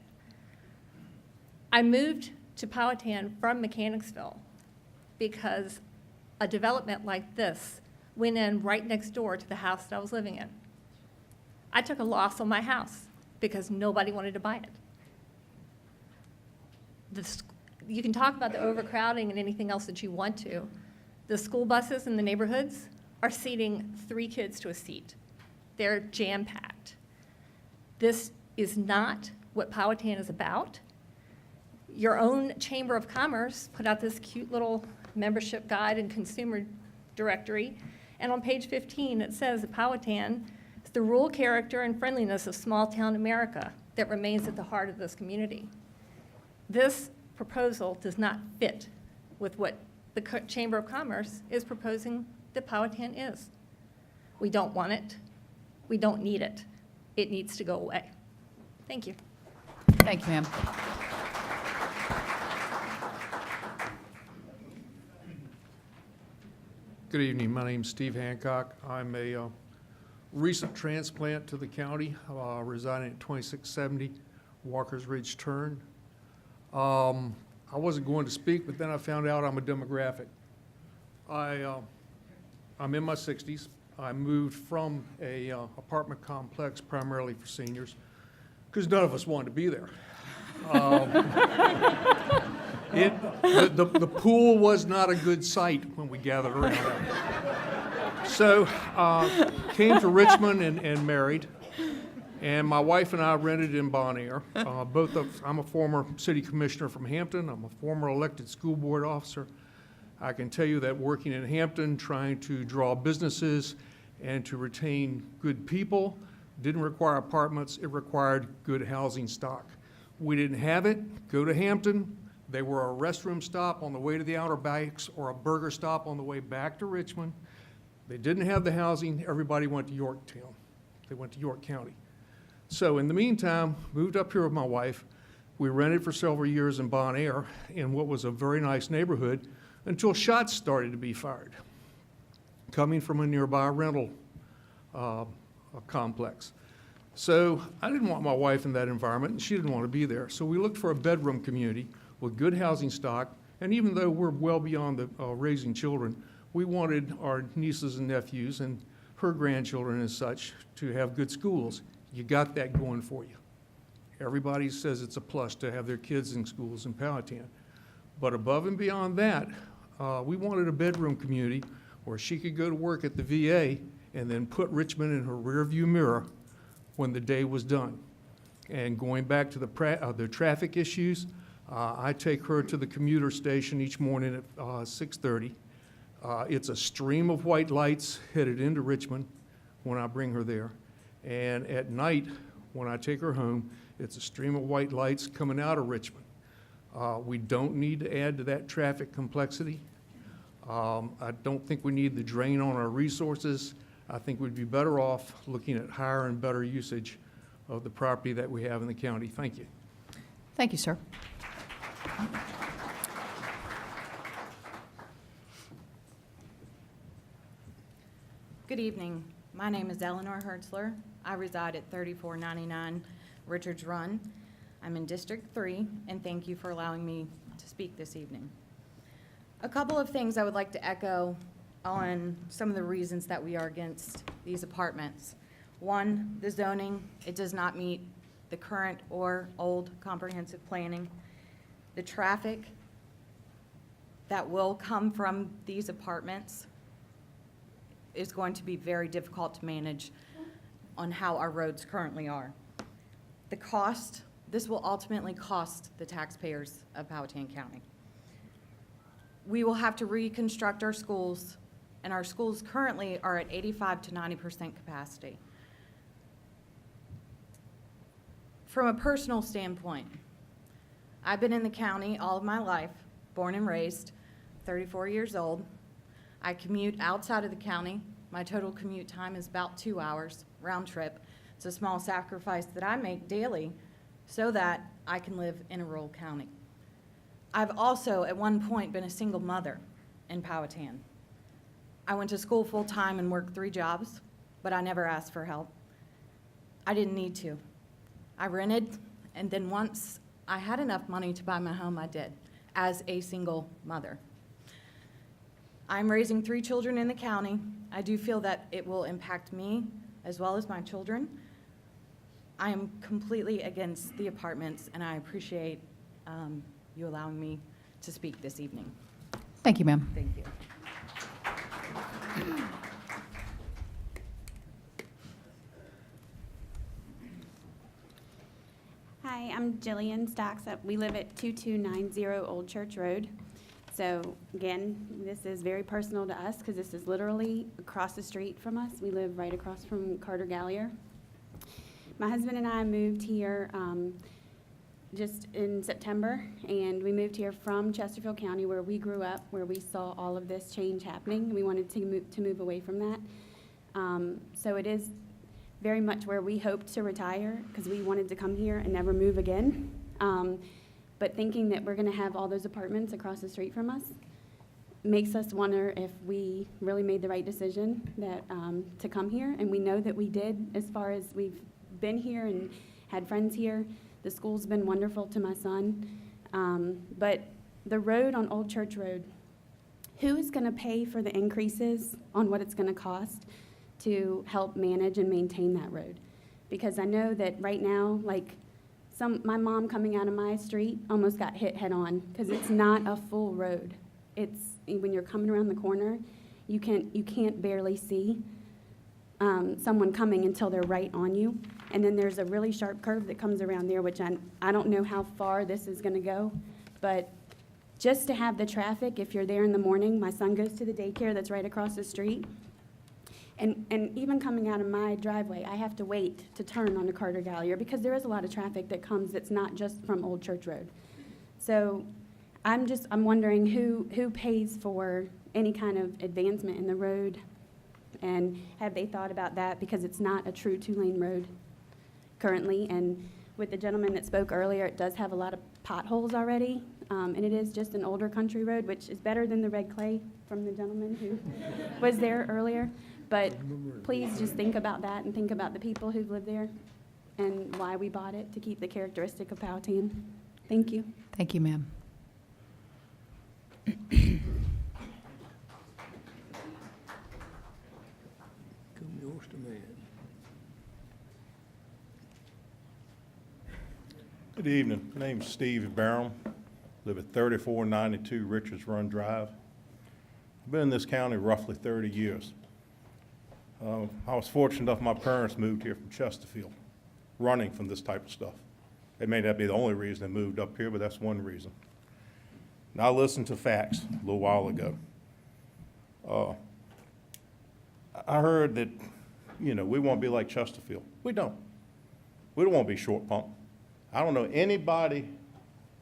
I moved to Powhatan from Mechanicsville because a development like this went in right next door to the house that I was living in. I took a loss on my house because nobody wanted to buy it. You can talk about the overcrowding and anything else that you want to. The school buses in the neighborhoods are seating 3 kids to a seat. They're jam-packed. This is not what Powhatan is about. Your own Chamber of Commerce put out this cute little membership guide and consumer directory, and on page 15 it says that Powhatan is the rural character and friendliness of small-town America that remains at the heart of this community. This proposal does not fit with what the Chamber of Commerce is proposing that Powhatan is. We don't want it. We don't need it. It needs to go away. Thank you. Thank you, ma'am. Good evening. My name's Steve Hancock. I'm a recent transplant to the county, residing at 2670 Walker's Ridge Turn. I wasn't going to speak, but then I found out I'm a demographic. I'm in my 60s. I moved from a apartment complex primarily for seniors because none of us wanted to be there. The pool was not a good sight when we gathered around it. So came to Richmond and married. And my wife and I rented in Bon Air. I'm a former city commissioner from Hampton. I'm a former elected school board officer. I can tell you that working in Hampton, trying to draw businesses and to retain good people didn't require apartments. It required good housing stock. We didn't have it. Go to Hampton. They were a restroom stop on the way to the Outer Banks or a burger stop on the way back to Richmond. They didn't have the housing. Everybody went to Yorktown. They went to York County. So in the meantime, moved up here with my wife. We rented for several years in Bon Air in what was a very nice neighborhood until shots started to be fired, coming from a nearby rental complex. So I didn't want my wife in that environment, and she didn't want to be there. So we looked for a bedroom community with good housing stock, and even though we're well beyond the raising children, we wanted our nieces and nephews and her grandchildren and such to have good schools. You got that going for you. Everybody says it's a plus to have their kids in schools in Powhatan. But above and beyond that, we wanted a bedroom community where she could go to work at the VA and then put Richmond in her rearview mirror when the day was done. And going back to the traffic issues, I take her to the commuter station each morning at 6:30. It's a stream of white lights headed into Richmond when I bring her there. And at night, when I take her home, it's a stream of white lights coming out of Richmond. We don't need to add to that traffic complexity. I don't think we need the drain on our resources. I think we'd be better off looking at higher and better usage of the property that we have in the county. Thank you. Thank you, sir. Good evening. My name is Eleanor Hertzler. I reside at 3499 Richards Run. I'm in District 3, and thank you for allowing me to speak this evening. A couple of things I would like to echo on some of the reasons that we are against these apartments. One, the zoning. It does not meet the current or old comprehensive planning. The traffic that will come from these apartments is going to be very difficult to manage on how our roads currently are. The cost, this will ultimately cost the taxpayers of Powhatan County. We will have to reconstruct our schools, and our schools currently are at 85 to 90% capacity. From a personal standpoint, I've been in the county all of my life, born and raised, 34 years old. I commute outside of the county My total commute time is about 2 hours round trip. It's a small sacrifice that I make daily so that I can live in a rural county. I've also, at one point, been a single mother in Powhatan. I went to school full-time and worked 3 jobs, but I never asked for help. I didn't need to. I rented, and then once I had enough money to buy my home, I did, as a single mother. I'm raising 3 children in the county. I do feel that it will impact me as well as my children. I am completely against the apartments, and I appreciate you allowing me to speak this evening. Thank you, ma'am. Thank you. Hi, I'm Jillian Stocks. We live at 2290 Old Church Road. So again, this is very personal to us because this is literally across the street from us. We live right across from Carter Gallier. My husband and I moved here just in September, and we moved here from Chesterfield County, where we grew up, where we saw all of this change happening. We wanted to move away from that. So it is very much where we hoped to retire because we wanted to come here and never move again. But thinking that we're going to have all those apartments across the street from us makes us wonder if we really made the right decision that to come here. And we know that we did, as far as we've been here and had friends here. The school's been wonderful to my son. But the road on Old Church Road, who is going to pay for the increases on what it's going to cost to help manage and maintain that road? Because I know that right now, like my mom coming out of my street almost got hit head on because it's not a full road. It's when you're coming around the corner, you can't barely see someone coming until they're right on you. And then there's a really sharp curve that comes around there, which I don't know how far this is going to go, but just to have the traffic, if you're there in the morning, my son goes to the daycare that's right across the street. And even coming out of my driveway, I have to wait to turn onto Carter Gallier because there is a lot of traffic that comes that's not just from Old Church Road. So I'm wondering who pays for any kind of advancement in the road, and have they thought about that, because it's not a true 2-lane road currently. And with the gentleman that spoke earlier, it does have a lot of potholes already, and it is just an older country road, which is better than the red clay from the gentleman who was there earlier. But please just think about that and think about the people who've lived there and why we bought it, to keep the characteristic of Powhatan. Thank you. Thank you, ma'am. Good evening. My name's Steve Barham. Live at 3492 Richards Run Drive. I've been in this county roughly 30 years. I was fortunate enough my parents moved here from Chesterfield, running from this type of stuff. It may not be the only reason they moved up here, but that's one reason. Now, I listened to facts a little while ago. I heard that, we want to be like Chesterfield. We don't. We don't want to be short pump. I don't know anybody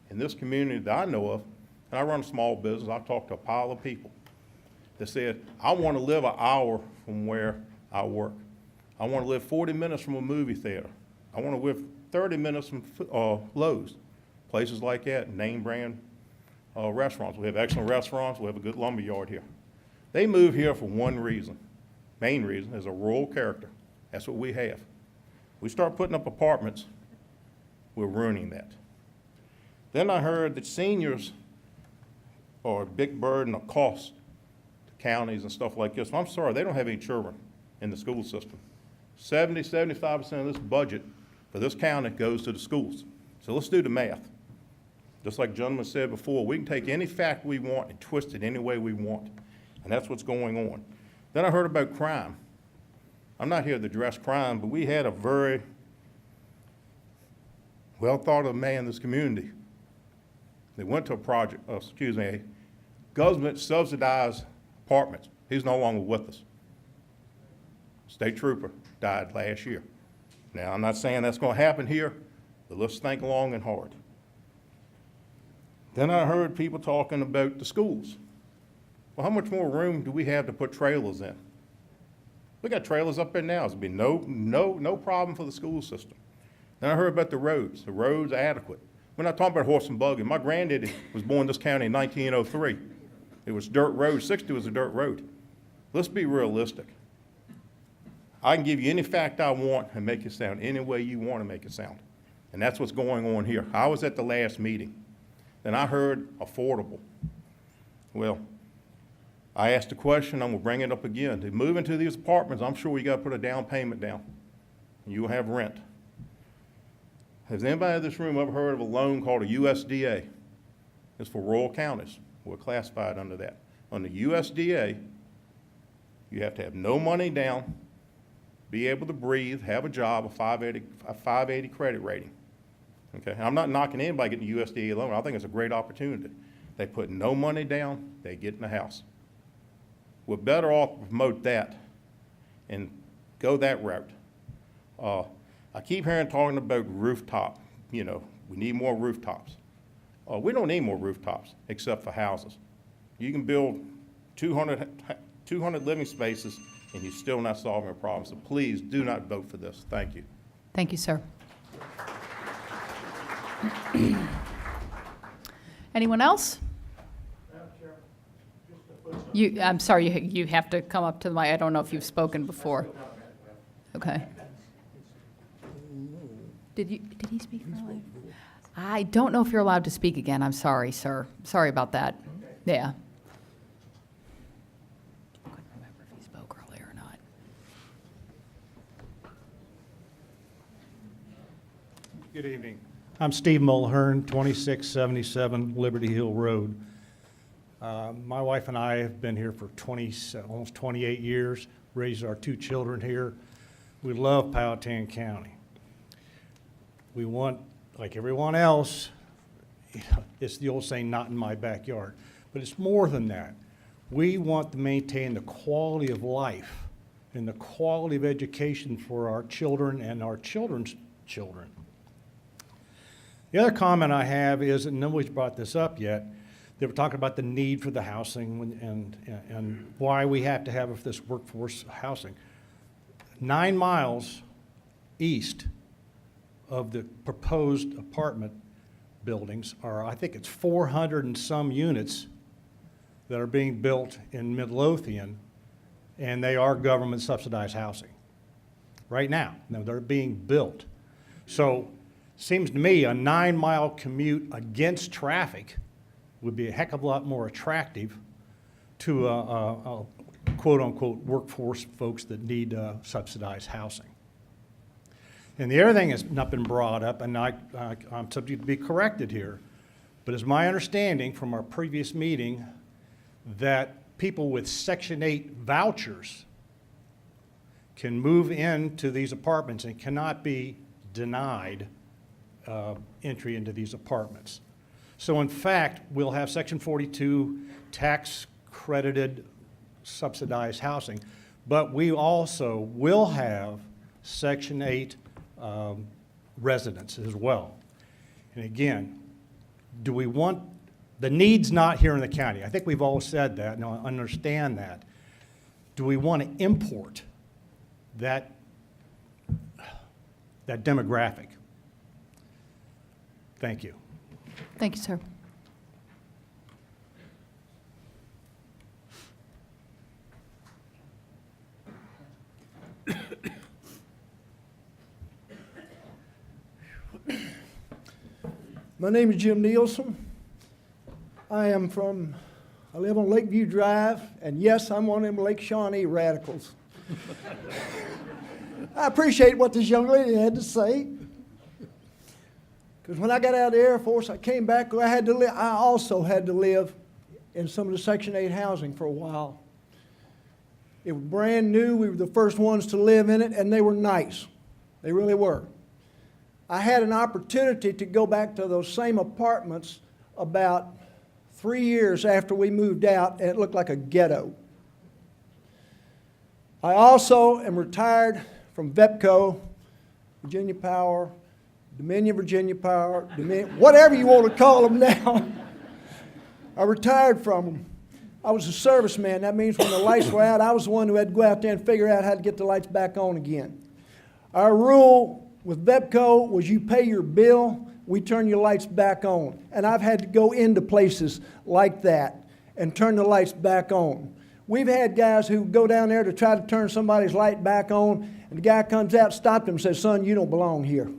in this community that I know of, and I run a small business, I talk to a pile of people that said, I want to live an hour from where I work. I want to live 40 minutes from a movie theater. I want to live 30 minutes from Lowe's, places like that, name brand restaurants. We have excellent restaurants. We have a good lumber yard here. They move here for one reason. Main reason is a rural character. That's what we have. We start putting up apartments, we're ruining that. Then I heard that seniors are a big burden of cost to counties and stuff like this. I'm sorry, they don't have any children in the school system. 75% of this budget for this county goes to the schools. So let's do the math. Just like the gentleman said before, we can take any fact we want and twist it any way we want. And that's what's going on. Then I heard about crime. I'm not here to address crime, but we had a very well thought of man in this community. They went to a government subsidized apartments. He's no longer with us. State trooper died last year. Now, I'm not saying that's going to happen here, but let's think long and hard. Then I heard people talking about the schools. Well, how much more room do we have to put trailers in? We got trailers up there now. There's been no problem for the school system. Then I heard about the roads. The roads are adequate. We're not talking about horse and buggy. My granddaddy was born in this county in 1903. It was dirt road. 60 was a dirt road. Let's be realistic. I can give you any fact I want and make it sound any way you want to make it sound. And that's what's going on here. I was at the last meeting, and I heard affordable. Well, I asked a question, I'm gonna bring it up again. To move into these apartments, I'm sure you gotta put a down payment down. You'll have rent. Has anybody in this room ever heard of a loan called a USDA? It's for rural counties. We're classified under that. Under USDA, you have to have no money down, be able to breathe, have a job, a 580 credit rating. Okay, I'm not knocking anybody getting a USDA loan. I think it's a great opportunity. They put no money down, they get in the house. We're better off to promote that and go that route. I keep hearing talking about rooftop. You know, we need more rooftops. We don't need more rooftops except for houses. You can build 200 living spaces and you're still not solving a problem. So please do not vote for this. Thank you. Thank you, sir. Anyone else? I'm sorry, you have to come up to the mic. I don't know if you've spoken before. Okay. Did he speak earlier? I don't know if you're allowed to speak again. I'm sorry, sir. Sorry about that. Yeah. I couldn't remember if he spoke earlier or not. Good evening. I'm Steve Mulhern, 2677 Liberty Hill Road. My wife and I have been here for almost 28 years, raised our 2 children here. We love Powhatan County. We want, like everyone else, it's the old saying, not in my backyard. But it's more than that. We want to maintain the quality of life and the quality of education for our children and our children's children. The other comment I have is, and nobody's brought this up yet, they were talking about the need for the housing and why we have to have this workforce housing. 9 miles east of the proposed apartment buildings are, I think it's 400 and some units that are being built in Midlothian, and they are government subsidized housing right now. Now they're being built. So seems to me a 9-mile commute against traffic would be a heck of a lot more attractive to a quote-unquote workforce folks that need subsidized housing. And the other thing has not been brought up, and I'm subject to be corrected here, but it's my understanding from our previous meeting that people with Section 8 vouchers can move into these apartments and cannot be denied entry into these apartments. So in fact, we'll have Section 42 tax credited subsidized housing, but we also will have Section 8 residents as well. And again, do we want, the need's not here in the county. I think we've all said that, and I understand that. Do we want to import that demographic? Thank you. Thank you, sir. My name is Jim Nielsen. I live on Lakeview Drive, and yes, I'm one of them Lake Shawnee radicals. I appreciate what this young lady had to say. Because when I got out of the Air Force, I came back, I also had to live in some of the Section 8 housing for a while. It was brand new, we were the first ones to live in it, and they were nice. They really were. I had an opportunity to go back to those same apartments about 3 years after we moved out, and it looked like a ghetto. I also am retired from VEPCO, Virginia Power, Dominion Virginia Power, whatever you want to call them now. I retired from them. I was a serviceman. That means when the lights were out, I was the one who had to go out there and figure out how to get the lights back on again. Our rule with VEPCO was you pay your bill, we turn your lights back on. And I've had to go into places like that and turn the lights back on. We've had guys who go down there to try to turn somebody's light back on, and the guy comes out, stopped him, and says, "Son, you don't belong here."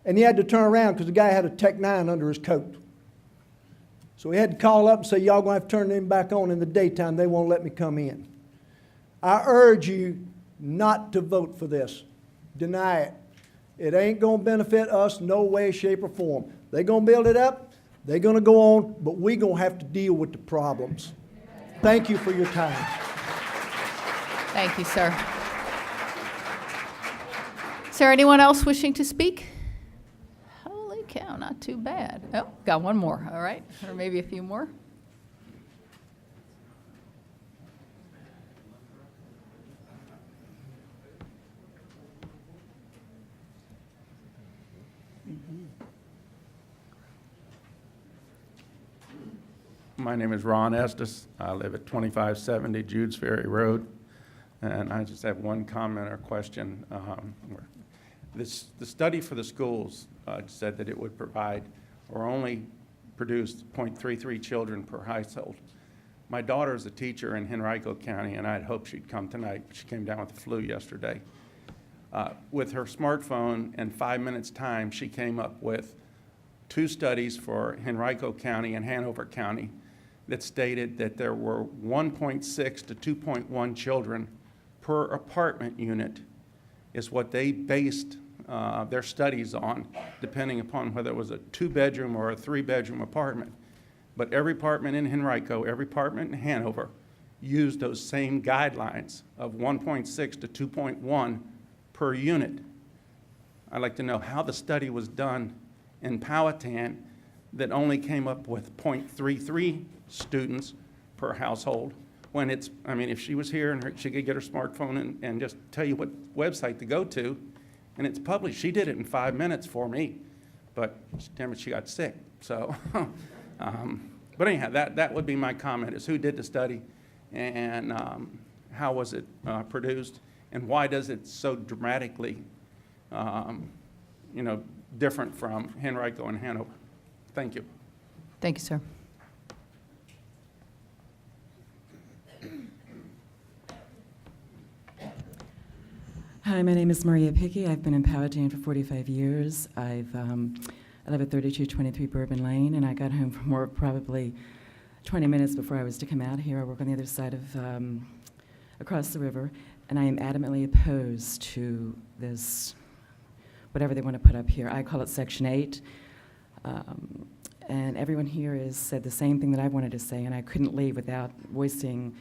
And he had to turn around because the guy had a Tech 9 under his coat. So he had to call up and say, "Y'all gonna have to turn them back on in the daytime. They won't let me come in." I urge you not to vote for this. Deny it. It ain't gonna benefit us no way, shape, or form. They're gonna build it up, they're gonna go on, but we're gonna have to deal with the problems. Thank you for your time. Thank you, sir. Is there anyone else wishing to speak? Holy cow, not too bad. Oh, got one more, all right, or maybe a few more. My name is Ron Estes. I live at 2570 Judes Ferry Road, and I just have one comment or question. The study for the schools said that it would provide or only produce 0.33 children per household. My daughter is a teacher in Henrico County, and I'd hoped she'd come tonight, but she came down with the flu yesterday. With her smartphone and 5 minutes time, she came up with 2 studies for Henrico County and Hanover County that stated that there were 1.6 to 2.1 children per apartment unit is what they based their studies on, depending upon whether it was a 2-bedroom or a 3-bedroom apartment. But every apartment in Henrico, every apartment in Hanover used those same guidelines of 1.6 to 2.1 per unit. I'd like to know how the study was done in Powhatan that only came up with 0.33 students per household, when it's, I mean, if she was here and she could get her smartphone and just tell you what website to go to, and it's published. She did it in 5 minutes for me, but damn it, she got sick. So, but anyhow, that would be my comment, is who did the study, and how was it produced, and why does it so dramatically, different from Henrico and Hanover? Thank you. Thank you, sir. Hi, my name is Maria Pickey. I've been in Powhatan for 45 years. I live at 3223 Bourbon Lane, and I got home from work probably 20 minutes before I was to come out here. I work on the other side of, across the river, and I am adamantly opposed to this, whatever they want to put up here. I call it Section 8. And everyone here has said the same thing that I wanted to say, and I couldn't leave without voicing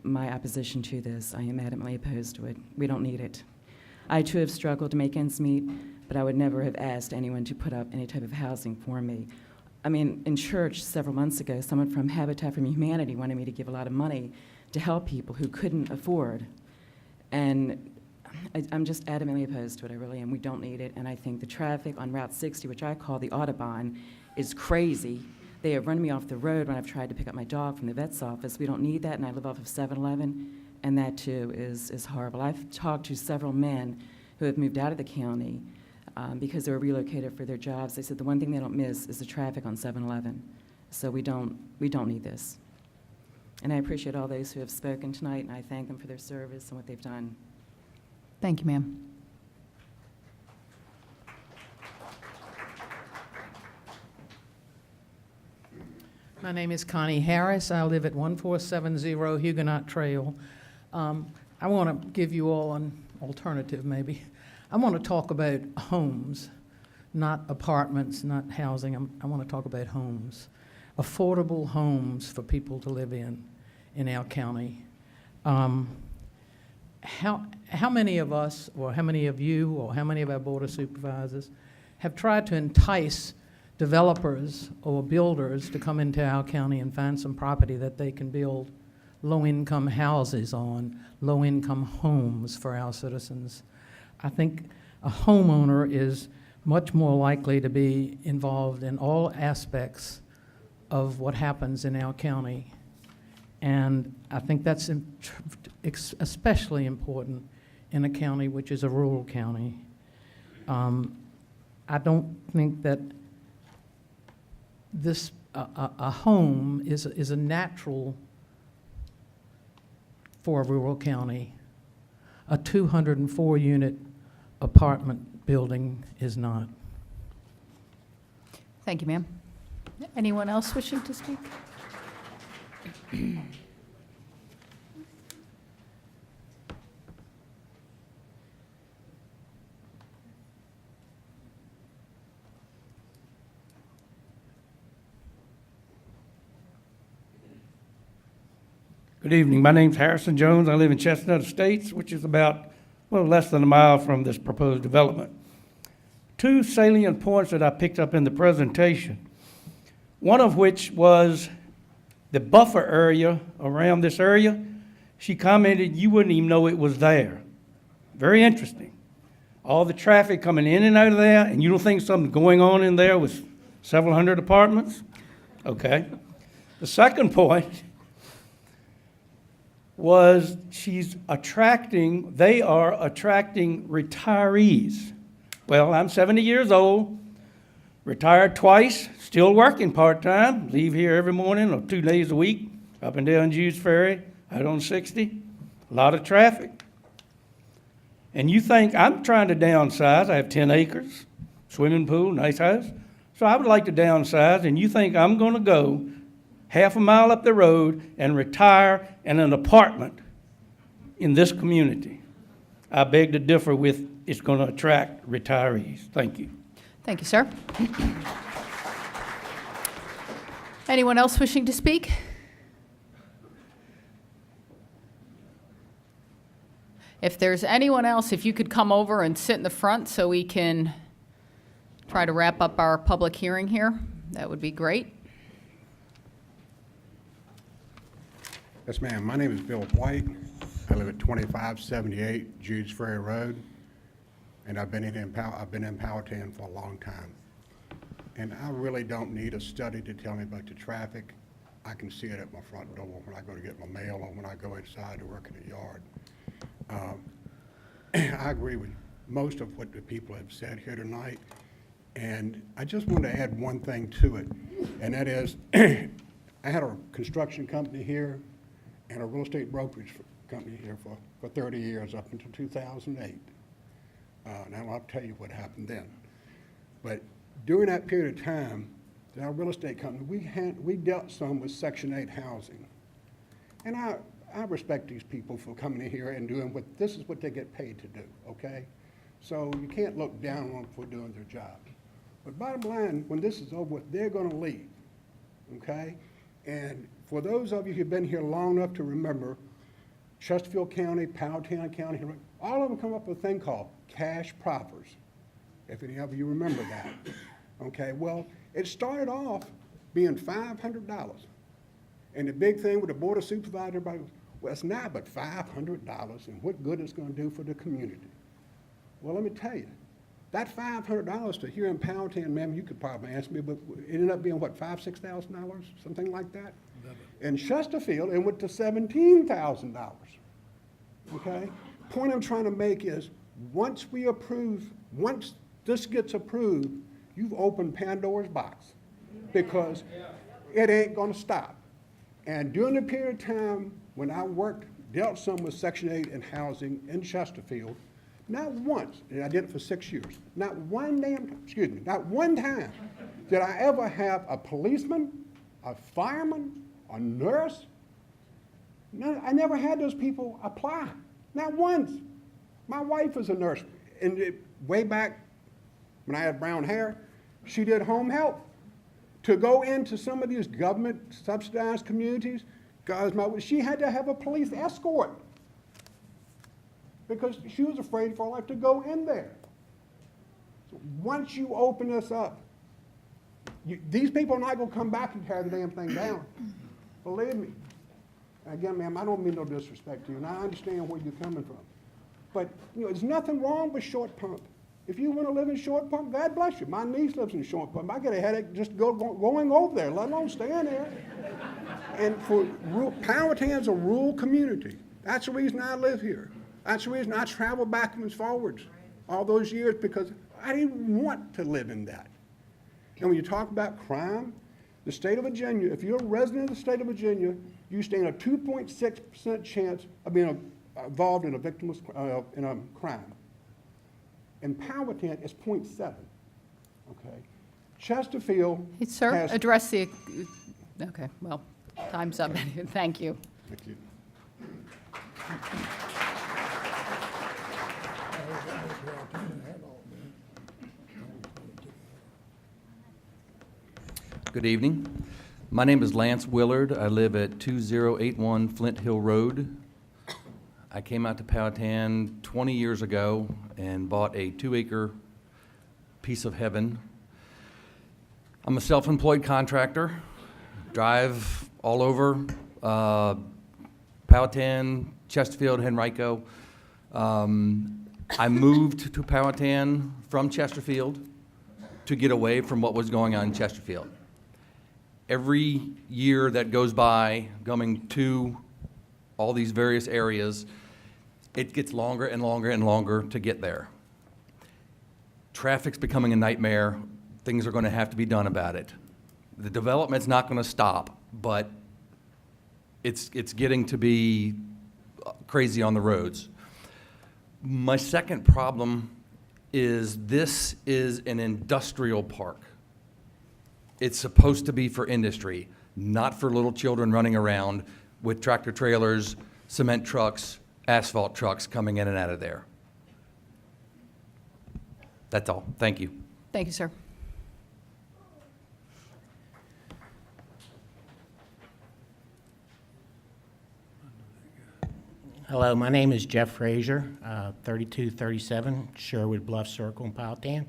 my opposition to this. I am adamantly opposed to it. We don't need it. I too have struggled to make ends meet, but I would never have asked anyone to put up any type of housing for me. I mean, in church several months ago, someone from Habitat for Humanity wanted me to give a lot of money to help people who couldn't afford. And I'm just adamantly opposed to it, I really am. We don't need it, and I think the traffic on Route 60, which I call the Audubon, is crazy. They have run me off the road when I've tried to pick up my dog from the vet's office. We don't need that, and I live off of 7-Eleven, and that too is horrible. I've talked to several men who have moved out of the county because they were relocated for their jobs. They said the one thing they don't miss is the traffic on 7-Eleven. So we don't need this. And I appreciate all those who have spoken tonight, and I thank them for their service and what they've done. Thank you, ma'am. My name is Connie Harris. I live at 1470 Huguenot Trail. I want to give you all an alternative, maybe. I want to talk about homes, not apartments, not housing. I want to talk about homes, affordable homes for people to live in our county. How many of us, or how many of you, or how many of our Board of Supervisors have tried to entice developers or builders to come into our county and find some property that they can build low-income houses on, low-income homes for our citizens? I think a homeowner is much more likely to be involved in all aspects of what happens in our county And I think that's especially important in a county which is a rural county. I don't think that this, a home is a natural for a rural county. A 204-unit apartment building is not. Thank you, ma'am. Anyone else wishing to speak? Good evening. My name's Harrison Jones. I live in Chestnut Estates, which is about, well, less than a mile from this proposed development. Two salient points that I picked up in the presentation, one of which was the buffer area around this area. She commented you wouldn't even know it was there. Very interesting. All the traffic coming in and out of there, and you don't think something's going on in there with several hundred apartments? Okay. The second point was they are attracting retirees. Well, I'm 70 years old, retired twice, still working part-time, leave here every morning or 2 days a week, up and down Jude's Ferry, out on 60, a lot of traffic. And you think I'm trying to downsize, I have 10 acres, swimming pool, nice house, so I would like to downsize, and you think I'm gonna go half a mile up the road and retire in an apartment in this community? I beg to differ with it's going to attract retirees. Thank you. Thank you, sir. Anyone else wishing to speak? If there's anyone else, if you could come over and sit in the front so we can try to wrap up our public hearing here, that would be great. Yes, ma'am. My name is Bill White. I live at 2578 Jude's Ferry Road, and I've been in Powhatan for a long time. And I really don't need a study to tell me about the traffic. I can see it at my front door when I go to get my mail or when I go inside to work in the yard. I agree with most of what the people have said here tonight, and I just want to add one thing to it, and that is I had a construction company here and a real estate brokerage company here for 30 years up until 2008. Now I'll tell you what happened then. But during that period of time, our real estate company, we dealt some with Section 8 housing. And I respect these people for coming in here and doing this is what they get paid to do, okay? So you can't look down on them for doing their job. But bottom line, when this is over, they're gonna leave, okay? And for those of you who've been here long enough to remember, Chesterfield County, Powhatan County, all of them come up with a thing called cash proffers, if any of you remember that. Okay, well, it started off being $500. And the big thing with the Board of Supervisors, everybody was, well, it's not but $500, and what good it's gonna do for the community. Well, let me tell you, that $500 to here in Powhatan, ma'am, you could probably ask me, but it ended up being what, $5,000, $6,000, something like that? In Chesterfield, it went to $17,000, okay? Point I'm trying to make is, once this gets approved, you've opened Pandora's box, because it ain't gonna stop. And during the period of time when I dealt some with Section 8 and housing in Chesterfield, not once, and I did it for 6 years, not one time did I ever have a policeman, a fireman, a nurse. No, I never had those people apply, not once. My wife was a nurse, and way back when I had brown hair, she did home health. To go into some of these government subsidized communities, she had to have a police escort because she was afraid for her life to go in there. So once you open this up, these people are not going to come back and tear the damn thing down. Believe me. And again, ma'am, I don't mean no disrespect to you, and I understand where you're coming from. But there's nothing wrong with Short Pump. If you want to live in Short Pump, God bless you. My niece lives in Short Pump. I get a headache just going over there, let alone staying there. And Powhatan's a rural community. That's the reason I live here. That's the reason I travel backwards and forwards all those years, because I didn't want to live in that. And when you talk about crime, the state of Virginia, if you're a resident of the state of Virginia, you stand a 2.6% chance of being involved in a crime. In Powhatan, it's 0.7. Okay. Chesterfield Hey, sir, has. address the, okay, well, time's up. Thank you. Thank you. Good evening. My name is Lance Willard. I live at 2081 Flint Hill Road. I came out to Powhatan 20 years ago and bought a 2-acre piece of heaven. I'm a self-employed contractor, drive all over Powhatan, Chesterfield, Henrico. I moved to Powhatan from Chesterfield to get away from what was going on in Chesterfield. Every year that goes by, going to all these various areas, it gets longer and longer and longer to get there. Traffic's becoming a nightmare. Things are going to have to be done about it. The development's not going to stop, but it's getting to be crazy on the roads. My second problem is this is an industrial park. It's supposed to be for industry, not for little children running around with tractor trailers, cement trucks, asphalt trucks coming in and out of there. That's all. Thank you. Thank you, sir. Hello, my name is Jeff Frazier, 3237 Sherwood Bluff Circle in Powhatan.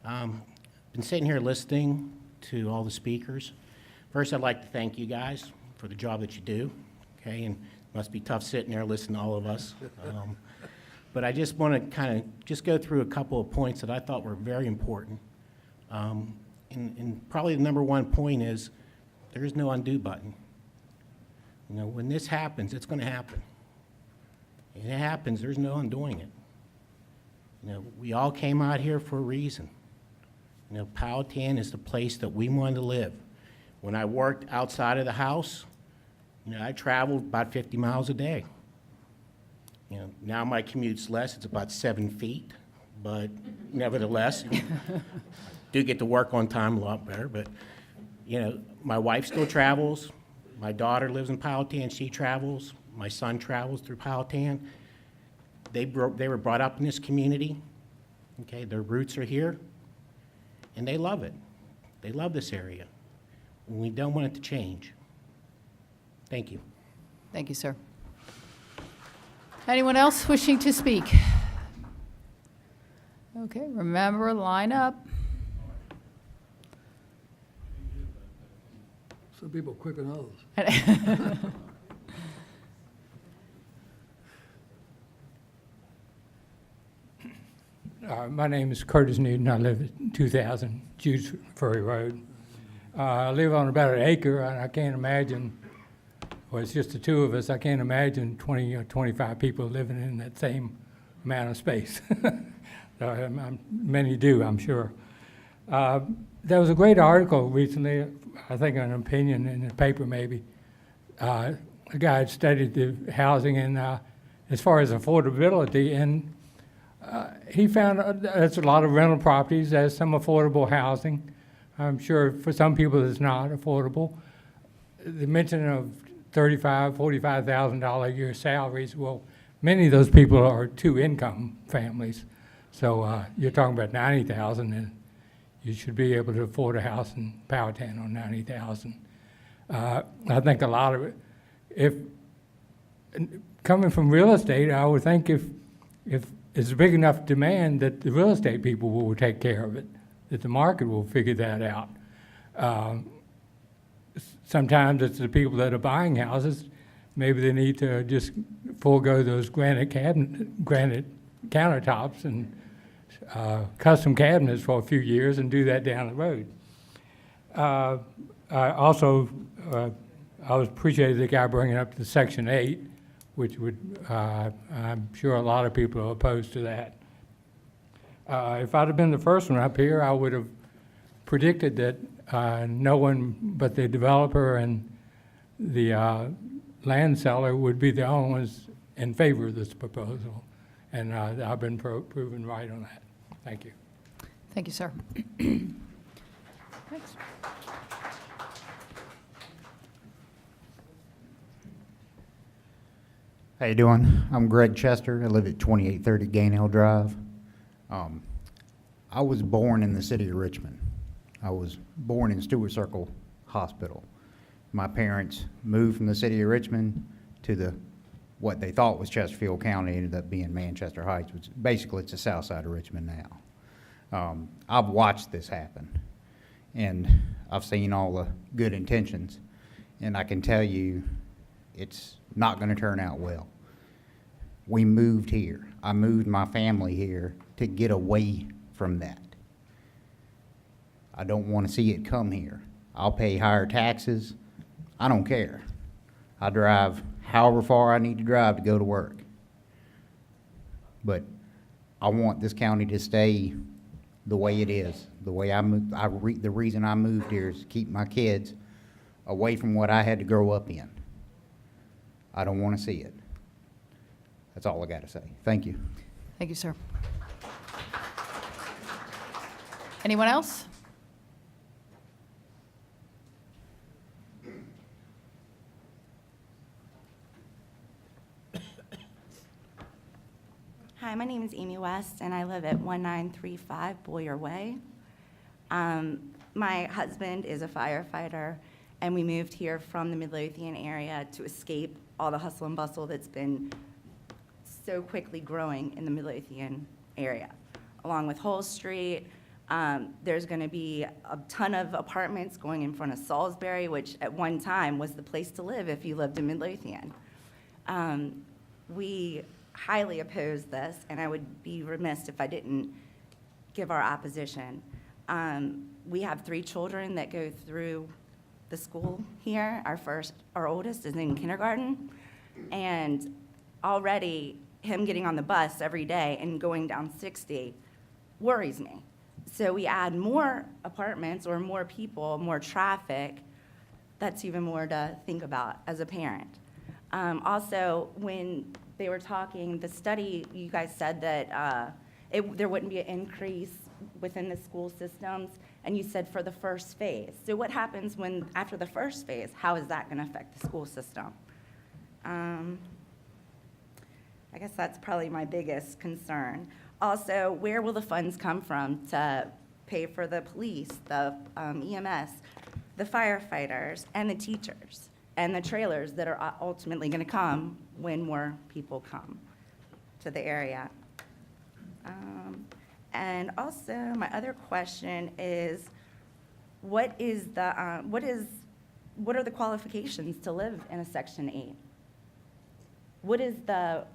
Been sitting here listening to all the speakers. First, I'd like to thank you guys for the job that you do, okay? And it must be tough sitting there listening to all of us. But I just want to kind of just go through a couple of points that I thought were very important. And probably the number one point is there is no undo button. You know, when this happens, it's going to happen. And it happens, there's no undoing it. You know, we all came out here for a reason. You know, Powhatan is the place that we wanted to live. When I worked outside of the house, you know, I traveled about 50 miles a day. You know, now my commute's less, it's about 7 feet, but nevertheless, do get to work on time a lot better. But, you know, my wife still travels. My daughter lives in Powhatan, she travels. My son travels through Powhatan. They were brought up in this community. Okay, their roots are here, and they love it. They love this area. And we don't want it to change. Thank you. Thank you, sir. Anyone else wishing to speak? Okay, remember, line up. Some people are quicker than others. My name is Curtis Newton. I live at 2000 Jude's Ferry Road. I live on about an acre, and I can't imagine, well, it's just the two of us, I can't imagine 20 or 25 people living in that same amount of space. Many do, I'm sure. There was a great article recently, I think an opinion in the paper maybe. A guy had studied the housing and as far as affordability, and he found there's a lot of rental properties, there's some affordable housing. I'm sure for some people it's not affordable. The mention of $35,000, $45,000 a year salaries, well, many of those people are two-income families. So you're talking about $90,000, and you should be able to afford a house in Powhatan on $90,000. I think a lot of it, if coming from real estate, I would think if it's a big enough demand that the real estate people will take care of it, that the market will figure that out. Sometimes it's the people that are buying houses, maybe they need to just forego those granite countertops and custom cabinets for a few years and do that down the road. I also I was appreciating the guy bringing up the Section 8, which would, I'm sure a lot of people are opposed to that. If I'd have been the first one up here, I would have predicted that no one but the developer and the land seller would be the only ones in favor of this proposal. And I've been proven right on that. Thank you. Thank you, sir. Thanks. How you doing? I'm Greg Chester. I live at 2830 Gainhill Drive. I was born in the city of Richmond. I was born in Stewart Circle Hospital. My parents moved from the city of Richmond to what they thought was Chesterfield County, ended up being Manchester Heights, which basically it's the south side of Richmond now. I've watched this happen, and I've seen all the good intentions, and I can tell you it's not going to turn out well. We moved here. I moved my family here to get away from that. I don't want to see it come here. I'll pay higher taxes. I don't care. I drive however far I need to drive to go to work. But I want this county to stay the way it is. The way I moved, the reason I moved here is to keep my kids away from what I had to grow up in. I don't want to see it. That's all I got to say. Thank you. Thank you, sir. Anyone else? Hi, my name is Amy West, and I live at 1935 Boyer Way. My husband is a firefighter, and we moved here from the Midlothian area to escape all the hustle and bustle that's been so quickly growing in the Midlothian area. Along with Hull Street, there's going to be a ton of apartments going in front of Salisbury, which at one time was the place to live if you lived in Midlothian. We highly oppose this, and I would be remiss if I didn't give our opposition. We have 3 children that go through the school here. Our oldest is in kindergarten, and already him getting on the bus every day and going down 60 worries me. So we add more apartments or more people, more traffic, that's even more to think about as a parent. Also, when they were talking, the study, you guys said that there wouldn't be an increase within the school systems, and you said for the first phase. So what happens when, after the first phase, how is that going to affect the school system? I guess that's probably my biggest concern. Also, where will the funds come from to pay for the police, the EMS, the firefighters, and the teachers, and the trailers that are ultimately going to come when more people come to the area? And also, my other question is, what are the qualifications to live in a Section 8? What is how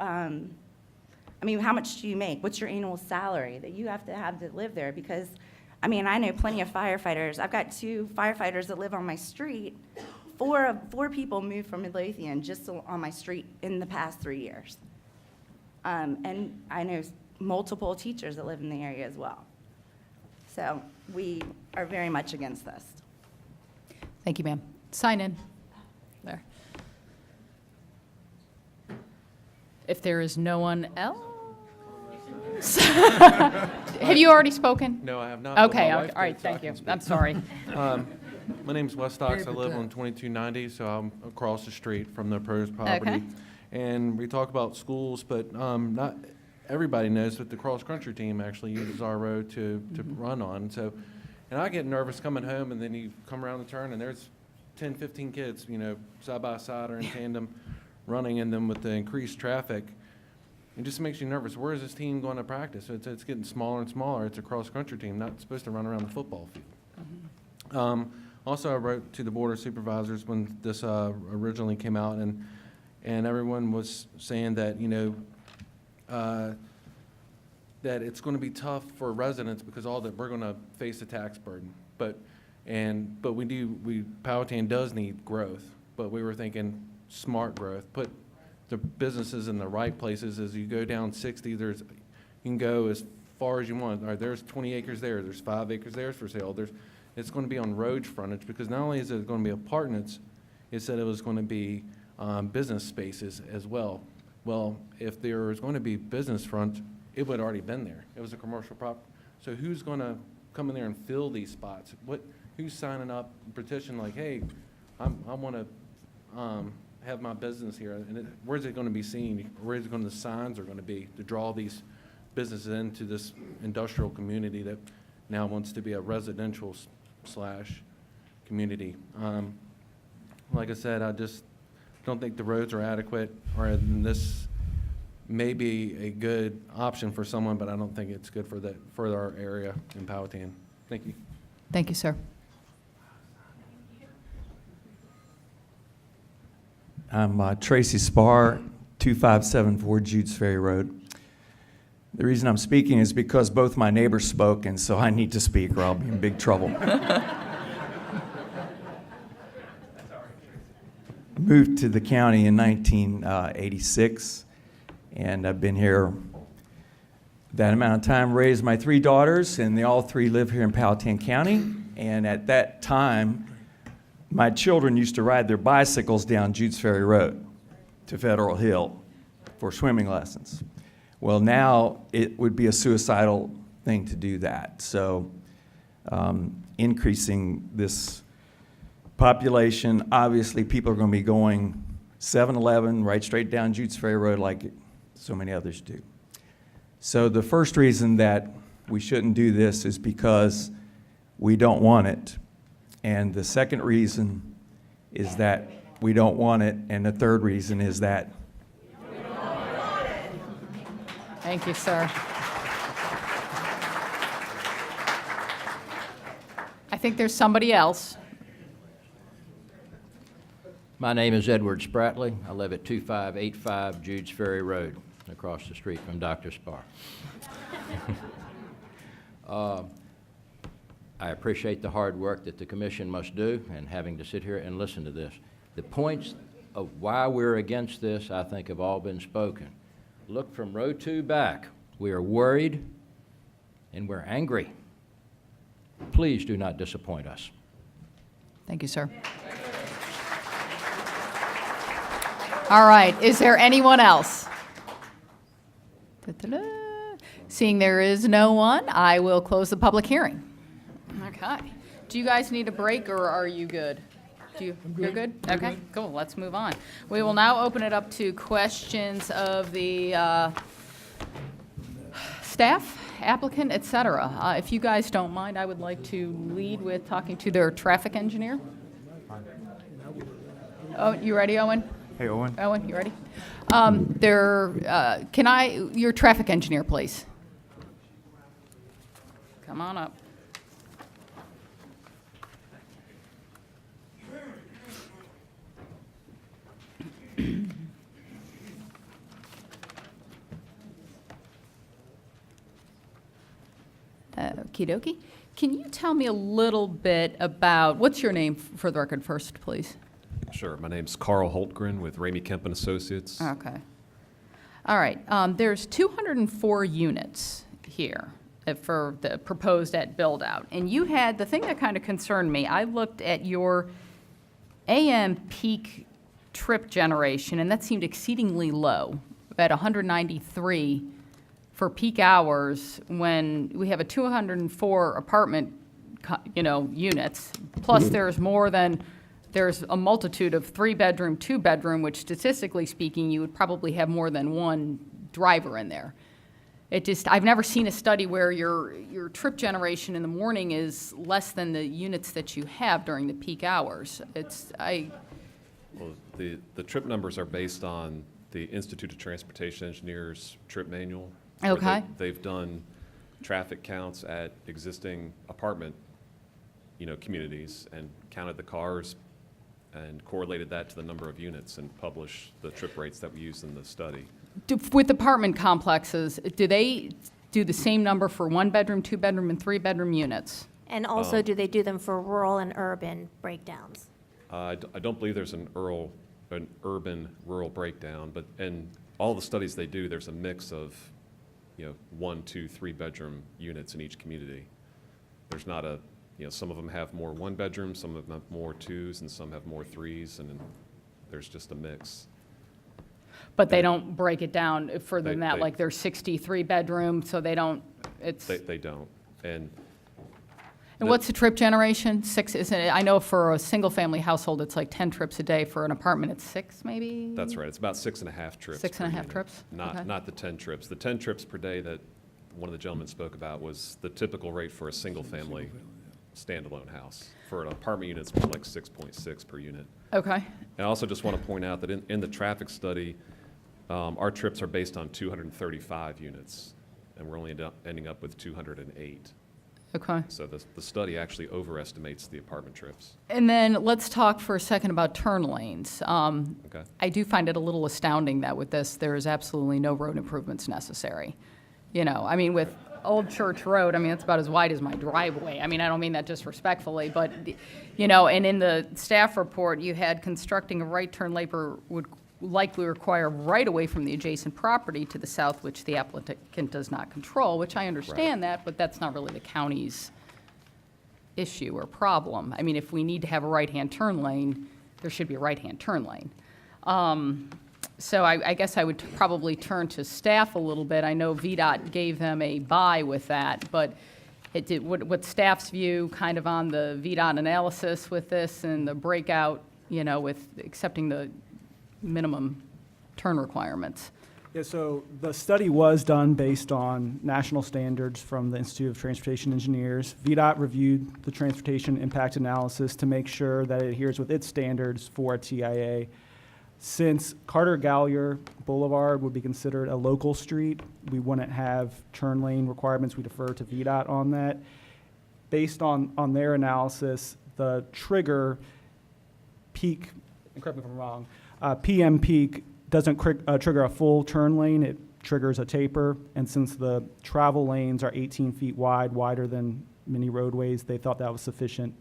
much do you make? What's your annual salary that you have to live there? Because, I know plenty of firefighters. I've got 2 firefighters that live on my street. 4 people moved from Midlothian just on my street in the past 3 years. And I know multiple teachers that live in the area as well. So we are very much against this. Thank you, ma'am. Sign in. There. If there is no one else? Have you already spoken? No, I have not. but Okay, my all wife right, did, so I thank you. can speak. I'm sorry. My name's Wes Stocks. I live on 2290, so I'm across the street from the proposed property. Okay. And we talk about schools, but not everybody knows that the cross-country team actually uses our road to run on. So, and I get nervous coming home, and then you come around the turn, and there's 10, 15 kids, side by side or in tandem, running in them with the increased traffic. It just makes you nervous. Where is this team going to practice? It's getting smaller and smaller. It's a cross-country team, not supposed to run around the football field. Also, I wrote to the Board of Supervisors when this originally came out, and everyone was saying that, that it's going to be tough for residents because we're going to face a tax burden. But Powhatan does need growth, but we were thinking smart growth. Put the businesses in the right places. As you go down 60, you can go as far as you want. All right, there's 20 acres there. There's 5 acres there for sale. It's going to be on road frontage, because not only is it going to be apartments, it said it was going to be business spaces as well. Well, if there was going to be business front, it would have already been there. It was a commercial property. So who's going to come in there and fill these spots? Who's signing up, petition like, hey, I want to have my business here, and where's it going to be seen? Where's the signs are going to be to draw these businesses into this industrial community that now wants to be a residential / community? Like I said, I just don't think the roads are adequate, or this may be a good option for someone, but I don't think it's good for our area in Powhatan. Thank you. Thank you, sir. I'm Tracy Spar, 2574 Judes Ferry Road. The reason I'm speaking is because both my neighbors spoke, and so I need to speak or I'll be in big trouble. Moved to the county in 1986, and I've been here that amount of time, raised my 3 daughters, and they all 3 live here in Powhatan County. And at that time, my children used to ride their bicycles down Judes Ferry Road to Federal Hill for swimming lessons. Well, now it would be a suicidal thing to do that. So increasing this population, obviously people are going to be going 7-Eleven right straight down Judes Ferry Road like so many others do. So the first reason that we shouldn't do this is because we don't want it. And the second reason is that we don't want it. And the third reason is that we don't want it. Thank you, sir. I think there's somebody else. My name is Edward Spratley. I live at 2585 Judes Ferry Road, across the street from Dr. Spar. I appreciate the hard work that the commission must do, and having to sit here and listen to this. The points of why we're against this, I think, have all been spoken. Look from row 2 back. We are worried and we're angry. Please do not disappoint us. Thank you, sir. All right, is there anyone else? Da-da-da. Seeing there is no one, I will close the public hearing. Okay. Do you guys need a break, or are you good? You're good? Okay, cool. Let's move on. We will now open it up to questions of the staff, applicant, et cetera. If you guys don't mind, I would like to lead with talking to their traffic engineer. Oh, you ready, Owen? Hey, Owen. Owen, you ready? Your traffic engineer, please. Come on up. Okie dokie. Can you tell me a little bit about, what's your name for the record first, please? Sure. My name's Carl Holtgren with Ramey Kemp and Associates. Okay. All right. There's 204 units here for the proposed at build-out. And you had, the thing that kind of concerned me, I looked at your AM peak trip generation, and that seemed exceedingly low, about 193 for peak hours, when we have a 204 apartment, units, plus there's there's a multitude of 3-bedroom, 2-bedroom, which statistically speaking, you would probably have more than one driver in there. I've never seen a study where your trip generation in the morning is less than the units that you have during the peak hours. Well, the trip numbers are based on the Institute of Transportation Engineers trip manual. Okay. They've done traffic counts at existing apartment, communities, and counted the cars and correlated that to the number of units and published the trip rates that we used in the study. With apartment complexes, do they do the same number for 1-bedroom, 2-bedroom, and 3-bedroom units? And also, do they do them for rural and urban breakdowns? I don't believe there's an urban-rural breakdown, but in all the studies they do, there's a mix of, 1, 2, 3-bedroom units in each community. There's not a, some of them have more 1-bedrooms, some of them have more 2s, and some have more 3s, and then there's just a mix. But they don't break it down further than that, They- like they're 63 bedroom, so they don't, it's. They don't. And What's the trip generation? 6, isn't it? I know for a single-family household, it's like 10 trips a day. For an apartment, it's 6 maybe? that's right. It's about 6.5 trips. 6.5 per unit. trips? Not, Okay. not the 10 trips. The 10 trips per day that one of the gentlemen spoke about was the typical rate for a single-family standalone house. For an apartment unit, it's more like 6.6 per unit. Okay. And I also just want to point out that in the traffic study, our trips are based on 235 units, and we're only ending up with 208. Okay. So the study actually overestimates the apartment trips. And then let's talk for a second about turn lanes. Okay. I do find it a little astounding that with this, there is absolutely no road improvements necessary. I mean, with Old Church Road, I mean, it's about as wide as my driveway. I mean, I don't mean that disrespectfully, but, and in the staff report, you had constructing a right turn labor would likely require right away from the adjacent property to the south, which the applicant does not control, which I understand that, but that's not really the county's issue or problem. I mean, if we need to have a right-hand turn lane, there should be a right-hand turn lane. So I guess I would probably turn to staff a little bit. I know VDOT gave them a buy with that, but what staff's view kind of on the VDOT analysis with this and the breakout, with accepting the minimum turn requirements? Yeah, so the study was done based on national standards from the Institute of Transportation Engineers. VDOT reviewed the transportation impact analysis to make sure that it adheres with its standards for a TIA. Since Carter-Gallier Boulevard would be considered a local street, we wouldn't have turn lane requirements. We defer to VDOT on that. Based on their analysis, the trigger peak, and correct me if I'm wrong, PM peak doesn't trigger a full turn lane, it triggers a taper, and since the travel lanes are 18 feet wide, wider than many roadways, they thought that was sufficient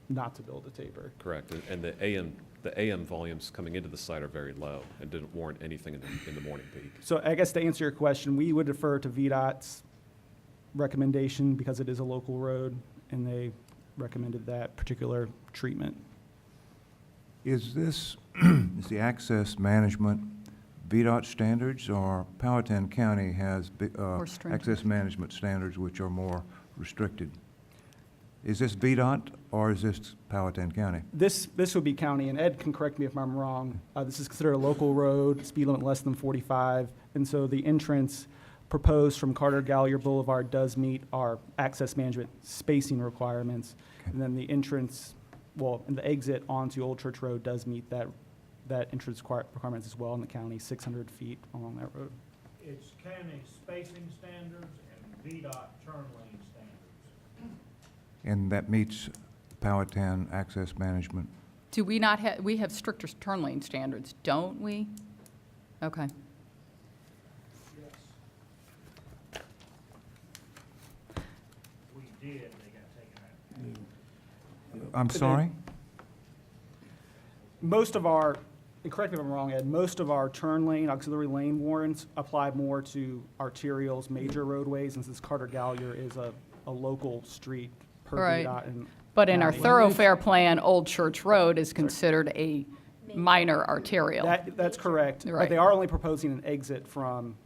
not to build a taper. Correct. And the AM volumes coming into the site are very low and didn't warrant anything in the morning peak. So I guess to answer your question, we would defer to VDOT's recommendation because it is a local road, and they recommended that particular treatment. Is this, is the access management VDOT standards, or Powhatan County has access management standards which are more restricted? Is this VDOT or is this Powhatan County? This would be county, and Ed can correct me if I'm wrong. This is considered a local road, speed limit less than 45, and so the entrance proposed from Carter-Gallier Boulevard does meet our access management spacing requirements. Okay. And then the entrance, and the exit onto Old Church Road does meet that entrance requirements as well in the county, 600 feet along that road. It's county spacing standards and VDOT turn lane standards. And that meets Powhatan access management? Do we not have, we have stricter turn lane standards, don't we? Okay. Yes. We did, they got taken out. I'm sorry? Most of our, and correct me if I'm wrong, Ed, most of our turn lane, auxiliary lane warrants apply more to arterials, major roadways, and since Carter-Gallier is a local street per Right. VDOT and But in our county. thoroughfare plan, Old Church Road is considered a minor arterial. That's correct. Right. But they are only proposing an exit from,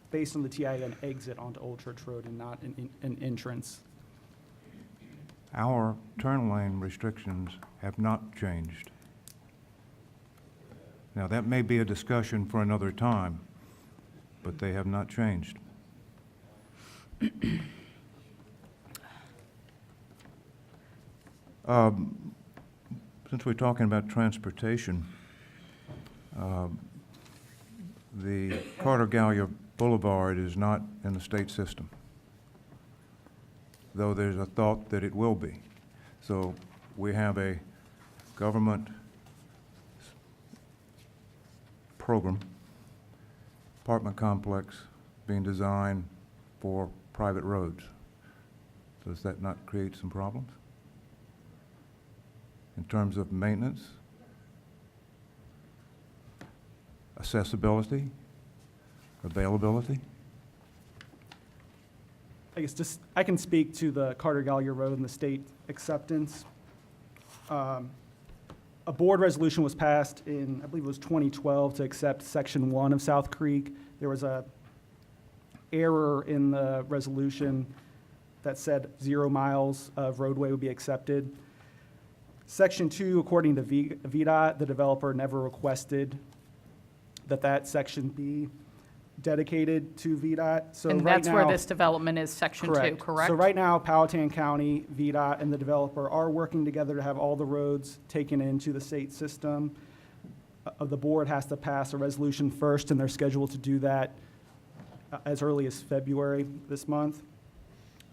based on the TIA, an exit onto Old Church Road and not an entrance. Our turn lane restrictions have not changed. Now, that may be a discussion for another time, but they have not changed. Since we're talking about transportation, the Carter-Gallier Boulevard is not in the state system, though there's a thought that it will be. So we have a government program, apartment complex being designed for private roads. Does that not create some problems? in terms of maintenance, accessibility, availability? I guess just, I can speak to the Carter Gallier Road and the state acceptance. A board resolution was passed in, I believe it was 2012, to accept Section 1 of South Creek. There was a error in the resolution that said 0 miles of roadway would be accepted. Section 2, according to VDOT, the developer never requested that section be dedicated to VDOT. So And right that's where now- this development is, Section 2, correct? So right now, Powhatan County, VDOT, and the developer are working together to have all the roads taken into the state system. The board has to pass a resolution first, and they're scheduled to do that as early as February this month.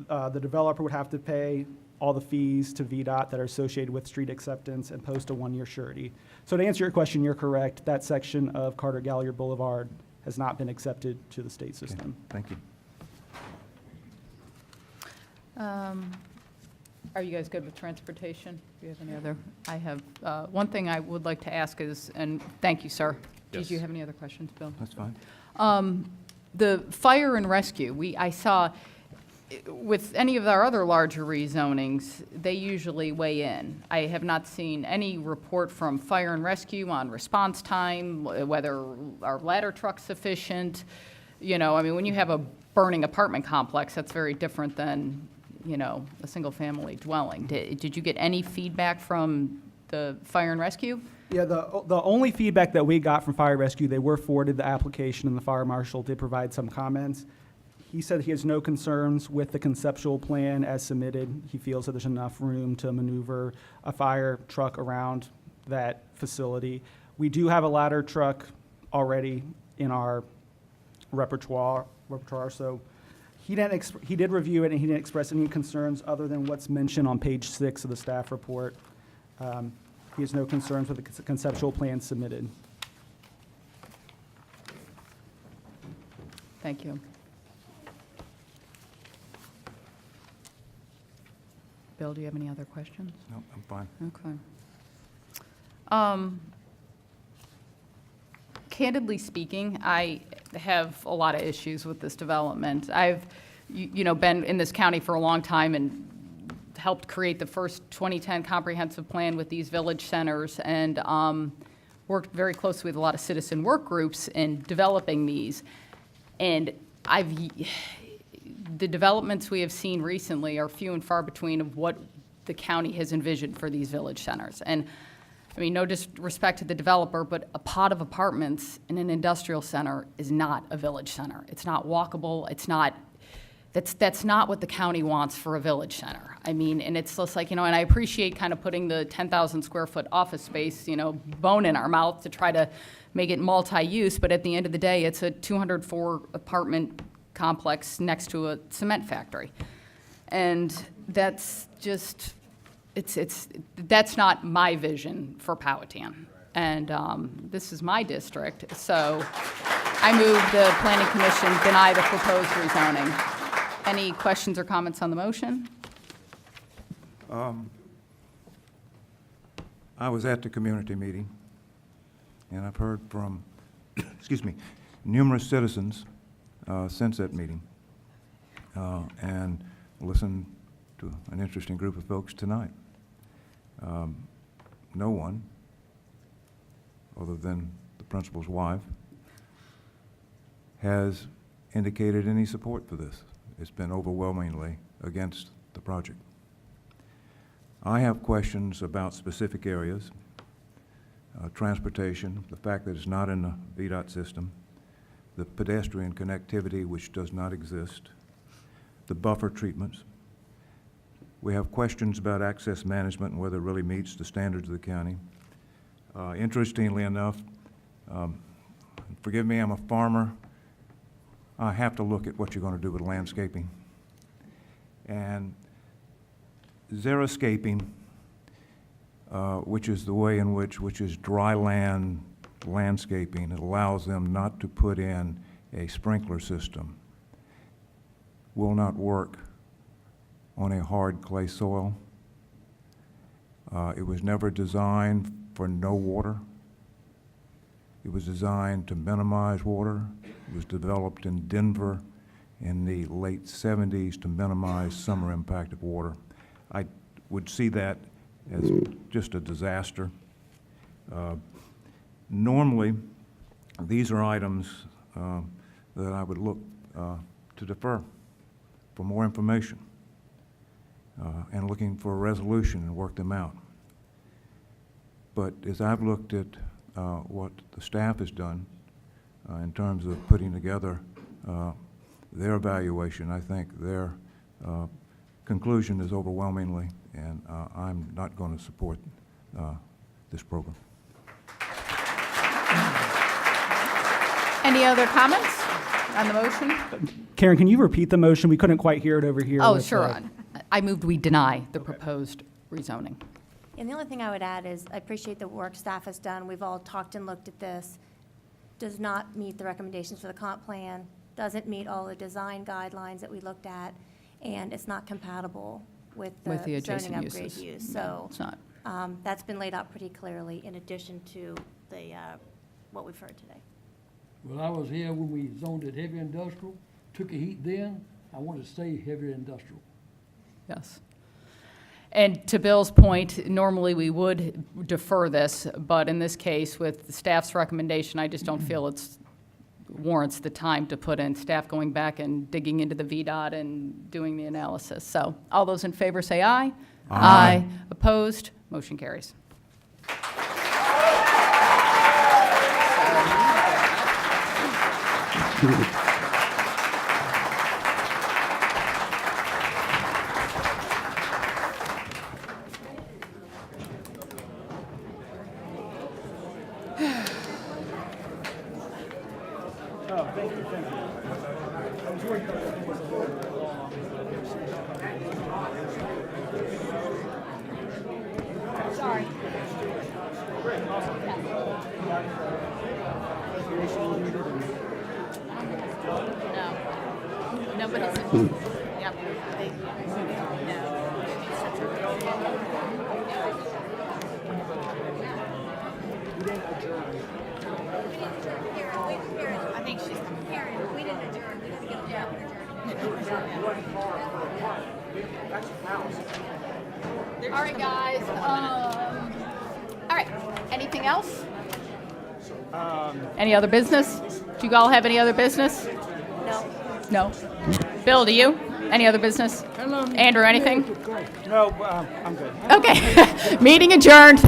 The developer would have to pay all the fees to VDOT that are associated with street acceptance and post a 1-year surety. So to answer your question, you're correct. That section of Carter Gallier Boulevard has not been accepted to the state system. Thank you. Are you guys good with transportation? Do you have any other? I have, one thing I would like to ask is, and thank you, sir. Yes. Did you have any other questions, Bill? That's fine. The fire and rescue, I saw, with any of our other larger rezonings, they usually weigh in. I have not seen any report from fire and rescue on response time, whether our ladder truck's sufficient. You know, I mean, when you have a burning apartment complex, that's very different than, you know, a single-family dwelling. Did you get any feedback from the fire and rescue? Yeah, the only feedback that we got from fire rescue, they were forwarded the application, and the fire marshal did provide some comments. He said he has no concerns with the conceptual plan as submitted. He feels that there's enough room to maneuver a fire truck around that facility. We do have a ladder truck already in our repertoire, so he did review it, and he didn't express any concerns other than what's mentioned on page 6 of the staff report. He has no concerns with the conceptual plan submitted. Thank you. Bill, do you have any other questions? No, I'm fine. Okay. Candidly speaking, I have a lot of issues with this development. I've, you know, been in this county for a long time and helped create the first 2010 comprehensive plan with these village centers, and worked very closely with a lot of citizen work groups in developing these. And the developments we have seen recently are few and far between of what the county has envisioned for these village centers. And I mean, no disrespect to the developer, but a pod of apartments in an industrial center is not a village center. It's not walkable. It's not, that's not what the county wants for a village center. I mean, and it's just like, you know, and I appreciate kind of putting the 10,000 square foot office space, you know, bone in our mouth to try to make it multi-use, but at the end of the day, it's a 204 apartment complex next to a cement factory. And that's just, that's not my vision for Powhatan. And this is my district, so I move the Planning Commission deny the proposed rezoning. Any questions or comments on the motion? I was at the community meeting, and I've heard from, excuse me, numerous citizens since that meeting, and listened to an interesting group of folks tonight. No one, other than the principal's wife, has indicated any support for this. It's been overwhelmingly against the project. I have questions about specific areas, transportation, the fact that it's not in the VDOT system, the pedestrian connectivity, which does not exist, the buffer treatments. We have questions about access management and whether it really meets the standards of the county. Interestingly enough, forgive me, I'm a farmer. I have to look at what you're going to do with landscaping. And xeriscaping, which is the way in which is dry land landscaping, it allows them not to put in a sprinkler system, will not work on a hard clay soil. It was never designed for no water. It was designed to minimize water. It was developed in Denver in the late 70s to minimize summer impact of water. I would see that as just a disaster. Normally, these are items that I would look to defer for more information and looking for a resolution and work them out. But as I've looked at what the staff has done in terms of putting together their evaluation, I think their conclusion is overwhelmingly, and I'm not going to support this program. Any other comments on the motion? Karen, can you repeat the motion? We couldn't quite hear it over here. Oh, with, sure. I moved we deny the proposed rezoning. And the only thing I would add is I appreciate the work staff has done. We've all talked and looked at this. Does not meet the recommendations for the comp plan, doesn't meet all the design guidelines that we looked at, and it's not compatible with the zoning adjacent upgrade uses. use. No, So it's not. that's been laid out pretty clearly in addition to the, what we've heard today. Well, I was here when we zoned it heavy industrial, took a heat then. I want to stay heavy industrial. Yes. And to Bill's point, normally we would defer this, but in this case, with the staff's recommendation, I just don't feel it's warrants the time to put in staff going back and digging into the VDOT and doing the analysis. So all those in favor say aye. Aye. Opposed? Motion carries. I think she's Karen, we didn't adjourn. We didn't get All right, guys. All right. Anything else? Any other business? Do you all have any other business? No. No. Bill, do you? Any other business? Andrew, anything? No, I'm good. Okay. Meeting adjourned.